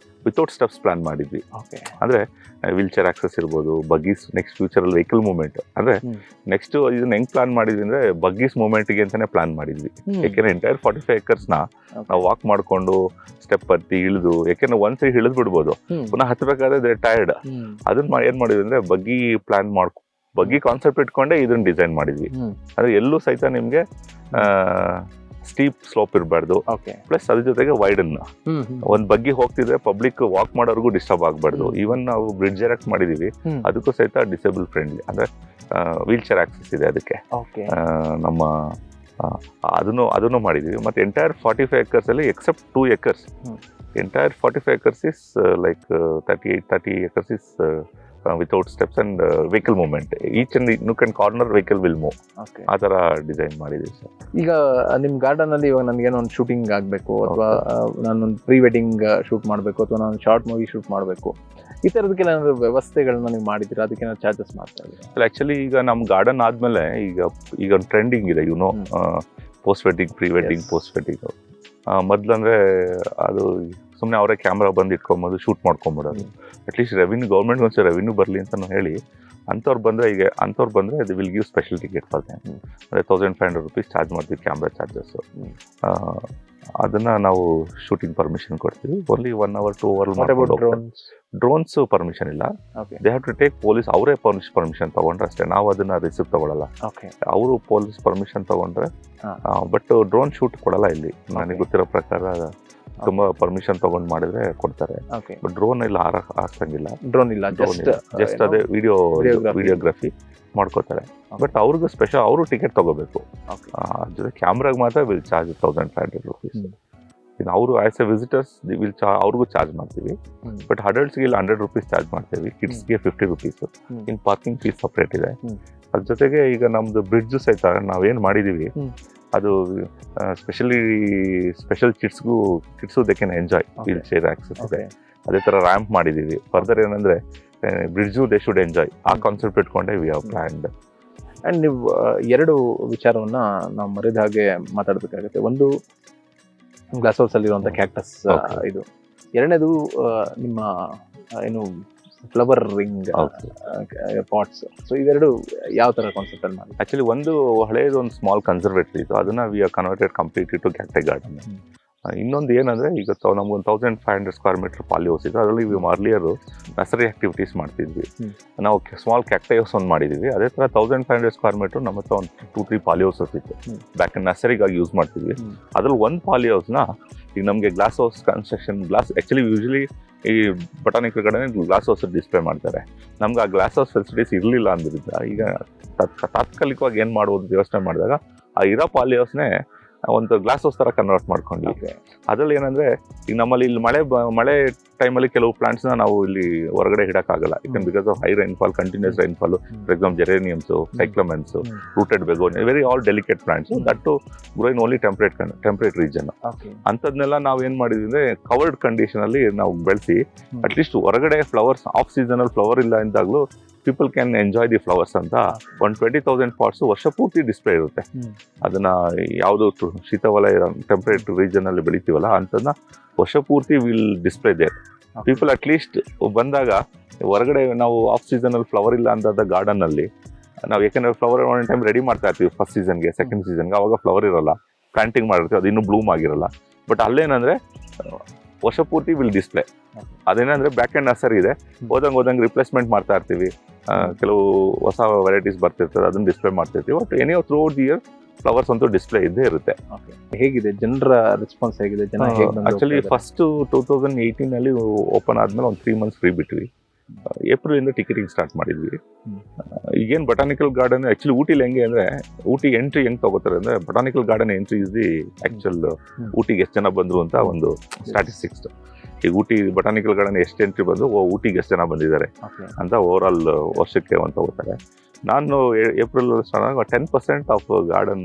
ವಿತೌಟ್ ಸ್ಟೆಪ್ಸ್ ಪ್ಲಾನ್ ಮಾಡಿದ್ವಿ. ಓಕೆ. ಅಂದ್ರೆ ವೀಲ್ ಚೇರ್ ಆಕ್ಸೆಸ್ ಇರ್ಬೋದು, ಬಗ್ಗೀಸ್, ನೆಕ್ಸ್ಟ್ ಫ್ಯೂಚರಲ್ಲಿ ವೆಹಿಕಲ್ ಮೂವ್ಮೆಂಟ್. ಅಂದ್ರೆ ನೆಕ್ಸ್ಟ್ ಇದನ್ನ ಹೆಂಗ್ ಪ್ಲಾನ್ ಮಾಡಿದ್ವಿ ಅಂದ್ರೆ ಬಗ್ಗೀಸ್ ಮೂವ್ಮೆಂಟ್ಗೆ ಅಂತಾನೆ ಪ್ಲಾನ್ ಮಾಡಿದ್ವಿ. ಯಾಕೆಂದ್ರೆ ಎಂಟೈರ್ 45 acres ನಾವು ವಾಕ್ ಮಾಡ್ಕೊಂಡು ಸ್ಟೆಪ್ ಹತ್ತಿ ಇಳಿದು, ಯಾಕೆಂದ್ರೆ ಒಂದ್ಸರಿ ಇಳಿದ್ ಬಿಡ್ಬೋದು, ಪುನಃ ಹತ್ತಬೇಕಾದ್ರೆ ಟೈರ್ಡ್. ಅದನ್ನ ಏನ್ ಮಾಡಿದ್ವಿ ಅಂದ್ರೆ ಬಗ್ಗಿ ಕಾನ್ಸೆಪ್ಟ್ ಇಟ್ಕೊಂಡೆ ಇದನ್ನ ಡಿಸೈನ್ ಮಾಡಿದ್ವಿ. ಅಂದ್ರೆ ಎಲ್ಲೂ ಸಹಿತ ನಿಮ್ಗೆ ಸ್ಟೀಪ್ ಸ್ಲೋಪ್ ಇರಬಾರ್ದು, ಪ್ಲಸ್ ಅದ್ರ ಜೊತೆಗೆ ವೈಡನ್. ಒಂದ್ ಬಗ್ಗಿ ಹೋಗ್ತಿದ್ರೆ ಪಬ್ಲಿಕ್ ವಾಕ್ ಮಾಡೋರ್ಗು ಡಿಸ್ಟರ್ಬ್ ಆಗ್ಬಾರ್ದು. ಈವನ್ ನಾವು ಬ್ರಿಡ್ಜ್ ಎರೆಕ್ಟ್ ಮಾಡಿದೀವಿ, ಅದಕ್ಕೂ ಸಹಿತ ಡಿಸೇಬಲ್ ಫ್ರೆಂಡ್ಲಿ, ಅಂದ್ರೆ ವೀಲ್ ಚೇರ್ ಆಕ್ಸೆಸ್ ಇದೆ ಅದಕ್ಕೆ. ನಮ್ಮ ಅದನ್ನು ಮಾಡಿದೀವಿ. ಮತ್ತೆ ಎಂಟೈರ್ 45 acres ಅಲ್ಲಿ except 2 acres, entire 45 acres is like 30 acres is without steps and vehicle movement. Each and nook and corner vehicle will move. ಆ ತರ ಡಿಸೈನ್ ಮಾಡಿದೀವಿ ಸರ್. ಈಗ ನಿಮ್ ಗಾರ್ಡನ್ ಅಲ್ಲಿ ಇವಾಗ ನನಗೇನೋ ಒಂದು ಶೂಟಿಂಗ್ ಆಗ್ಬೇಕು, ಅಥವಾ ನಾನೊಂದು ಪ್ರೀ ವೆಡ್ಡಿಂಗ್ ಶೂಟ್ ಮಾಡ್ಬೇಕು, ಅಥವಾ ನಾನು ಶಾರ್ಟ್ ಮೂವಿ ಶೂಟ್ ಮಾಡ್ಬೇಕು, ಈ ತರದಕ್ಕೆಲ್ಲ ಏನಾದ್ರು ವ್ಯವಸ್ಥೆಗಳನ್ನ ನೀವು ಮಾಡಿದ್ದೀರಾ? ಅದಕ್ಕೆ ಏನಾದ್ರು ಚಾರ್ಜಸ್ ಮಾಡ್ತಾ ಇದ್ದೀರಾ? ಆಕ್ಚುಲಿ ಈಗ ನಮ್ ಗಾರ್ಡನ್ ಆದ್ಮೇಲೆ ಈಗ ಒಂದು ಟ್ರೆಂಡಿಂಗ್ ಇದೆ, post wedding, pre wedding, post wedding. ಮೊದ್ಲಂದ್ರೆ ಅದು ಸುಮ್ಮನೆ ಅವರೇ ಕ್ಯಾಮ್ರಾ ಬಂದು ಇಟ್ಕೊಂಬೋದು, ಶೂಟ್ ಮಾಡ್ಕೊಂಬಿಡೋದು. ಅಟ್ಲೀಸ್ಟ್ ರೆವಿನ್ಯೂ, ಗೌರ್ಮೆಂಟ್ ಒಂದ್ಸರಿ ರೆವಿನ್ಯೂ ಬರಲಿ ಅಂತ ಹೇಳಿ ಅಂಥವ್ರು ಬಂದರೆ ಅದು will give special ticket for them. ಅಂದರೆ 1500 rupees ಚಾರ್ಜ್ ಮಾಡ್ತೀವಿ ಕ್ಯಾಮ್ರಾ ಚಾರ್ಜಸ್ಸು. ಅದನ್ನು ನಾವು ಶೂಟಿಂಗ್ ಪರ್ಮಿಷನ್ ಕೊಡ್ತೀವಿ. Only 1 hour 2 hour. Drones permission ಇಲ್ಲ. They have to take police, ಅವರೇ ಪರ್ಮಿಷನ್ ತಗೊಂಡ್ರೆ ಅಷ್ಟೇ, ನಾವು ಅದನ್ನ ರಿಸೀವ್ ತಗೊಳ್ಳಲ್ಲ. ಅವರು ಪೊಲೀಸ್ ಪರ್ಮಿಷನ್ ತಗೊಂಡ್ರೆ, ಬಟ್ ಡ್ರೋನ್ ಶೂಟ್ ಕೊಡಲ್ಲ ಇಲ್ಲಿ. ನನಗೆ ಗೊತ್ತಿರೋ ಪ್ರಕಾರ ತುಂಬಾ ಪರ್ಮಿಷನ್ ತಗೊಂಡ್ ಮಾಡಿದ್ರೆ ಕೊಡ್ತಾರೆ, ಬಟ್ ಡ್ರೋನ್ ಇಲ್ಲ ಹಾರಿಸಂಗಿಲ್ಲ. ಡ್ರೋನ್ ಇಲ್ಲ, ಜಸ್ಟ್ ಅದೇ ವಿಡಿಯೋಗ್ರಫಿ ಮಾಡ್ಕೋತಾರೆ. ಬಟ್ ಅವ್ರಿಗೂ ಸ್ಪೆಷಲ್, ಅವರು ಟಿಕೆಟ್ ತಗೋಬೇಕು. ಜೊತೆ ಕ್ಯಾಮ್ರಾಗ ಮಾತ್ರ ವಿಲ್ ಚಾರ್ಜ್ 1500 rupees. ಇನ್ನು ಅವರು ಆಸ್ ಎ ವಿಸಿಟರ್ಸ್ ಅವ್ರಿಗೂ ಚಾರ್ಜ್ ಮಾಡ್ತೀವಿ. ಬಟ್ ಅಡಲ್ಟ್ಸ್ಗೆ ಇಲ್ಲಿ 100 rupees ಚಾರ್ಜ್ ಮಾಡ್ತೀವಿ, ಕಿಡ್ಸ್ಗೆ 50 rupees. ಇನ್ ಪಾರ್ಕಿಂಗ್ ಫೀಸ್ ಸಪ್ರೇಟ್ ಇದೆ. ಅದ್ರ ಜೊತೆಗೆ ಈಗ ನಮ್ದು ಬ್ರಿಡ್ಜ್ ಸಹಿತ ನಾವೇನ್ ಮಾಡಿದೀವಿ, ಅದು special kids they can enjoy, wheel chair access ಇದೆ. ಅದೇ ತರ ರ್ಯಾಂಪ್ ಮಾಡಿದೀವಿ. ಫರ್ದರ್ ಏನಂದ್ರೆ ಬ್ರಿಡ್ಜು ದೇ ಶುಡ್ ಎಂಜಾಯ್, ಆ ಕಾನ್ಸೆಪ್ಟ್ ಇಟ್ಕೊಂಡೆ ವಿ ಹ್ಯಾವ್ ಪ್ಲಾನ್ಡ್. ಅಂಡ್ ನೀವು 2 ವಿಚಾರವನ್ನ ನಾವು ಮರೆದ ಹಾಗೆ ಮಾತಾಡ್ಬೇಕಾಗುತ್ತೆ. ಒಂದು ಗ್ಲಾಸ್ ಹೌಸ್ ಅಲ್ಲಿರುವಂತ ಕ್ಯಾಕ್ಟಸ್, ಇದು. ಎರಡನೇದು ನಿಮ್ಮ ಏನು ಫ್ಲವರ್ ರಿಂಗ್ ಪಾಟ್ಸ್. ಸೊ ಇವೆರಡು ಯಾವ ತರ ಕಾನ್ಸೆಪ್ಟ್ ಅಲ್ಲಿ ಮಾಡಿ? ಆಕ್ಚುಲಿ ಒಂದು ಹಳೇದು ಒಂದು ಸ್ಮಾಲ್ ಕನ್ಸರ್ವೇಟರಿ ಇತ್ತು, ಅದನ್ನ we are converted completely to cacti garden. ಇನ್ನೊಂದು ಏನಂದ್ರೆ, ಈಗ ನಮ್ಗೊಂದು 1500 square meter ಪಾಲಿ ಹೌಸ್ ಇದೆ. ಅದರಲ್ಲಿ ಅರ್ಲಿಯರ್ ನರ್ಸರಿ ಆಕ್ಟಿವಿಟೀಸ್ ಮಾಡ್ತಿದ್ವಿ. ನಾವು ಸ್ಮಾಲ್ ಕ್ಯಾಕ್ಟೈ ಹೌಸ್ ಒಂದು ಮಾಡಿದ್ವಿ. ಅದೇ ತರ 1500 square meter ನಮ್ಮ ಹತ್ರ ಒಂದು 2-3 ಪಾಲಿ ಹೌಸಸ್ ಇತ್ತು, ಬ್ಯಾಕ್ ನರ್ಸರಿಗಾಗಿ ಯೂಸ್ ಮಾಡ್ತಿದ್ವಿ. ಅದ್ರಲ್ಲಿ ಒಂದು ಪಾಲಿ ಹೌಸ್ನ ಈಗ ನಮಗೆ glass house construction, actually usually ಈ ಬಟಾನಿಕಲ್ ಕಡೆ ಗ್ಲಾಸ್ ಹೌಸ್ ಡಿಸ್ಪ್ಲೇ ಮಾಡ್ತಾರೆ. ನಮ್ಗೆ ಆ ಗ್ಲಾಸ್ ಹೌಸ್ ಫೆಸಿಲಿಟೀಸ್ ಇರಲಿಲ್ಲ ಅಂದ್ರಿಂದ ಈಗ ತಾತ್ಕಾಲಿಕವಾಗಿ ಏನು ಮಾಡ್ಬೋದು ಯೋಚನೆ ಮಾಡಿದಾಗ ಆ ಇರೋ ಪಾಲಿ ಹೌಸ್ನೇ ಒಂದು ಗ್ಲಾಸ್ ಹೌಸ್ ತರ ಕನ್ವರ್ಟ್ ಮಾಡ್ಕೊಂಡ್ವಿ. ಅದ್ರಲ್ಲಿ ಏನಂದ್ರೆ, ಈಗ ನಮ್ಮಲ್ಲಿ ಇಲ್ಲಿ ಮಳೆ ಟೈಮಲ್ಲಿ ಕೆಲವು ಪ್ಲಾಂಟ್ಸ್ ನಾವು ಇಲ್ಲಿ ಹೊರಗಡೆ ಇಡಕ್ಕಾಗಲ್ಲ, ಯಾಕಂದ್ರೆ because of high rainfall, continues rainfall. For example geraniums, cyclamens, rooted begonia, very all delicate plants that to grow in only temperate region. ಅಂಥದ್ನೆಲ್ಲ ನಾವು ಏನ್ ಮಾಡಿದ್ವಿ ಅಂದ್ರೆ, ಕವರ್ಡ್ ಕಂಡೀಷನ್ ಅಲ್ಲಿ ನಾವು ಬೆಳೆಸಿ ಅಟ್ಲೀಸ್ಟ್ ಹೊರಗಡೆ ಫ್ಲವರ್ಸ್, ಆಫ್ ಸೀಸನ್ ಅಲ್ಲಿ ಫ್ಲವರ್ ಇಲ್ಲ ಅಂದಾಗ್ಲೂ people can enjoy the flowers ಅಂತ ಒಂದು 20,000 ಪಾಟ್ಸ್ ವರ್ಷ ಪೂರ್ತಿ ಡಿಸ್ಪ್ಲೇ ಇರುತ್ತೆ. ಅದನ್ನ ಯಾವುದು ಶೀತವಲಯ ಟೆಂಪರೇಟ್ ರೀಜನ್ ಅಲ್ಲಿ ಬೆಳಿತೀವಲ್ಲ ಅಂತದನ್ನ ವರ್ಷ ಪೂರ್ತಿ will display there. People at least ಬಂದಾಗ ಹೊರಗಡೆ ನಾವು ಆಫ್ ಸೀಸನ್ ಅಲ್ಲಿ ಫ್ಲವರ್ ಇಲ್ಲ ಅಂದಾದ ಗಾರ್ಡನ್ ಅಲ್ಲಿ ನಾವು, ಯಾಕಂದ್ರೆ ಫ್ಲವರ್ ಒಂದ್ ಟೈಮ್ ರೆಡಿ ಮಾಡ್ತಾ ಇರ್ತೀವಿ ಫಸ್ಟ್ ಸೀಸನ್ಗೆ, ಸೆಕೆಂಡ್ ಸೀಸನ್ಗೆ, ಅವಾಗ ಫ್ಲವರ್ ಇರಲ್ಲ, ಪ್ಲಾಂಟಿಂಗ್ ಮಾಡಿರ್ತೀವಿ, ಅದು ಇನ್ನೂ ಬ್ಲೂಮ್ ಆಗಿರಲ್ಲ. ಬಟ್ ಅಲ್ಲೇನಂದ್ರೆ ವರ್ಷ ಪೂರ್ತಿ ವಿಲ್ ಡಿಸ್ಪ್ಲೇ. ಅದೇನಂದ್ರೆ ಬ್ಯಾಕ್ ಅಂಡ್ ನರ್ಸರಿ ಇದೆ, ಹೋದಂಗೆ ರಿಪ್ಲೇಸ್ಮೆಂಟ್ ಮಾಡ್ತಾ ಇರ್ತೀವಿ. ಕೆಲವು ಹೊಸ ವೆರೈಟೀಸ್ ಬರ್ತಿರ್ತದೆ, ಅದನ್ನ ಡಿಸ್ಪ್ಲೇ ಮಾಡ್ತಿರ್ತೀವಿ. But any through out the year flowers ಅಂತೂ ಡಿಸ್ಪ್ಲೇ ಇದ್ದೇ ಇರುತ್ತೆ. ಹೇಗಿದೆ ಜನರ ರೆಸ್ಪಾನ್ಸ್? ಹೇಗಿದೆ ಜನ? ಆಕ್ಚುಲಿ ಫಸ್ಟ್ 2018 ಅಲ್ಲಿ ಓಪನ್ ಆದ್ಮೇಲೆ ಒಂದು 3 months ಫ್ರೀ ಬಿಟ್ವಿ. ಏಪ್ರಿಲ್ ಇಂದ ಟಿಕೆಟಿಂಗ್ ಸ್ಟಾರ್ಟ್ ಮಾಡಿದ್ವಿ. ಈಗೇನು ಬಟಾನಿಕಲ್ ಗಾರ್ಡನ್ ಆಕ್ಚುಲಿ ಊಟಿಲಿ ಹೆಂಗೆ ಅಂದ್ರೆ, ಊಟಿ ಎಂಟ್ರಿ ಹೆಂಗ್ ತಗೋತಾರೆ ಅಂದ್ರೆ, botanical garden entry is the actual ಊಟಿಗೆ ಎಷ್ಟು ಜನ ಬಂದ್ರು ಅಂತ ಒಂದು ಸ್ಟಾಟಿಸ್ಟಿಕ್ಸ್. ಈಗ ಊಟಿ ಬಟಾನಿಕಲ್ ಗಾರ್ಡನ್ ಎಷ್ಟು ಎಂಟ್ರಿ ಬಂದು ಊಟಿಗೆ ಎಷ್ಟು ಜನ ಬಂದಿದ್ದಾರೆ ಅಂತ ಓವರ್ ಆಲ್ ವರ್ಷಕ್ಕೆ ಒಂದು ತಗೋತಾರೆ. ನಾನು ಏಪ್ರಿಲ್ ಸ್ಟಾರ್ಟ್ ಆಗ 10% ಆಫ್ ಗಾರ್ಡನ್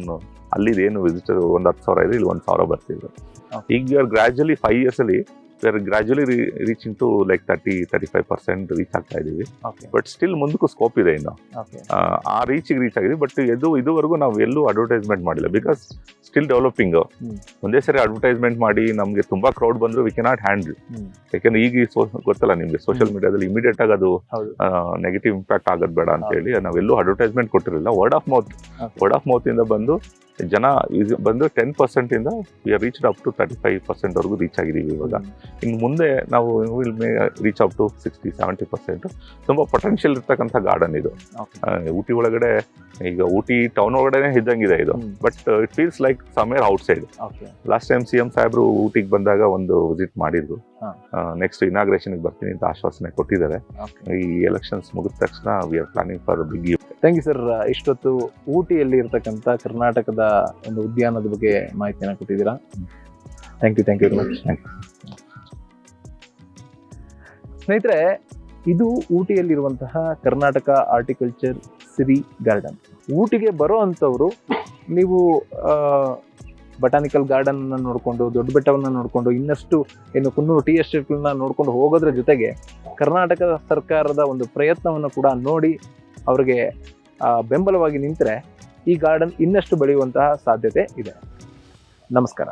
ಅಲ್ಲಿದೇನು ವಿಸಿಟರ್ ಒಂದು 10,000 ಇದೆ, ಇಲ್ಲಿ 1,000 ಬರ್ತಿದ್ರು. ಈಗ ಗ್ರಾಜುಯಲಿ 5 years ಅಲ್ಲಿ we are gradually reaching to like 30-35% reach ಆಗ್ತಾ ಇದೀವಿ. ಓಕೆ ಬಟ್ ಸ್ಟಿಲ್ ಮುಂದಕ್ಕೂ ಸ್ಕೋಪ್ ಇದೆ ಇನ್ನು. ಓಕೆ ಆ ರೀಚಿಗೆ ರೀಚ್ ಆಗಿದೆ. ಬಟ್ ಇದುವರೆಗೂ ನಾವು ಎಲ್ಲೂ ಅಡ್ವರ್ಟೈಸ್ಮೆಂಟ್ ಮಾಡಿಲ್ಲ, ಬಿಕಾಸ್ ಸ್ಟಿಲ್ ಡೆವಲಪಿಂಗ್. ಒಂದೇ ಸರಿ ಅಡ್ವರ್ಟೈಸ್ಮೆಂಟ್ ಮಾಡಿ ನಮಗೆ ತುಂಬಾ ಕ್ರೌಡ್ ಬಂದ್ರು ವಿ ಕೆನಾಟ್ ಹ್ಯಾಂಡಲ್. ಯಾಕಂದ್ರೆ ಈಗ ಗೊತ್ತಲ್ಲ ನಿಮ್ಗೆ, ಸೋಷಿಯಲ್ ಮೀಡಿಯಾದಲ್ಲಿ ಇಮಿಡಿಯೇಟ್ ಆಗಿ ಅದು ಹೌದು ನೆಗೆಟಿವ್ ಇಂಪ್ಯಾಕ್ಟ್ ಆಗೋದು ಬೇಡ ಅಂತ ಹೇಳಿ ನಾವೆಲ್ಲೂ ಅಡ್ವರ್ಟೈಸ್ಮೆಂಟ್ ಕೊಟ್ಟಿರಲಿಲ್ಲ. ವರ್ಡ್ ಆಫ್ ಮೌತ್ ಇಂದ ಬಂದು ಜನ ಬಂದು 10% ಇಂದ we are reach up to 35% ವರೆಗೂ ರೀಚ್ ಆಗಿದ್ದೀವಿ ಇವಾಗ. ಇನ್ನು ಮುಂದೆ ನಾವು ವಿಲ್ ರೀಚ್ ಅಪ್ ಟು 60-70%. ತುಂಬಾ ಪೊಟೆನ್ಷಿಯಲ್ ಇರ್ತಕ್ಕಂಥ ಗಾರ್ಡನ್ ಇದು. ಊಟಿ ಒಳಗಡೆ, ಈಗ ಊಟಿ ಟೌನ್ ಒಳಗಡೆ ಇದ್ದಂಗಿದೆ ಇದು, but it feels like somewhere outside. Last time CM ಸಾಹೇಬ್ರು ಊಟಿಗೆ ಬಂದಾಗ ಒಂದು ವಿಸಿಟ್ ಮಾಡಿದ್ರು. ನೆಕ್ಸ್ಟ್ ಇನಾಗ್ರೇಷನ್ಗೆ ಬರ್ತೀನಿ ಅಂತ ಆಶ್ವಾಸನೆ ಕೊಟ್ಟಿದ್ದಾರೆ. ಈ ಎಲೆಕ್ಷನ್ಸ್ ಮುಗಿದ ತಕ್ಷಣ we are planning for big. Thank you sir. ಇಷ್ಟೊತ್ತು ಊಟಿಯಲ್ಲಿ ಇರ್ತಕ್ಕಂಥ ಕರ್ನಾಟಕದ ಒಂದು ಉದ್ಯಾನದ ಬಗ್ಗೆ ಮಾಹಿತಿಯನ್ನು ಕೊಟ್ಟಿದ್ದೀರಾ. Thank you very much. ಸ್ನೇಹಿತರೆ, ಇದು ಊಟಿಯಲ್ಲಿರುವಂತಹ ಕರ್ನಾಟಕ ಆರ್ಟಿಕಲ್ಚರ್ ಸಿರಿ ಗಾರ್ಡನ್. ಊಟಿಗೆ ಬರೋ ಅಂಥವ್ರು ನೀವು ಬಟಾನಿಕಲ್ ಗಾರ್ಡನ್ ಅನ್ನ ನೋಡಿಕೊಂಡು, ದೊಡ್ಡ ಬೆಟ್ಟವನ್ನು ನೋಡಿಕೊಂಡು, ಇನ್ನಷ್ಟು ಏನು ಕುನ್ನೂರು ಟೀ ಎಸ್ಟೇಟ್ಗಳನ್ನ ನೋಡ್ಕೊಂಡು ಹೋಗೋದ್ರ ಜೊತೆಗೆ ಕರ್ನಾಟಕ ಸರ್ಕಾರದ ಒಂದು ಪ್ರಯತ್ನವನ್ನು ಕೂಡ ನೋಡಿ ಅವರಿಗೆ ಬೆಂಬಲವಾಗಿ ನಿಂತರೆ ಈ ಗಾರ್ಡನ್ ಇನ್ನಷ್ಟು ಬೆಳೆಯುವಂತಹ ಸಾಧ್ಯತೆ ಇದೆ. ನಮಸ್ಕಾರ.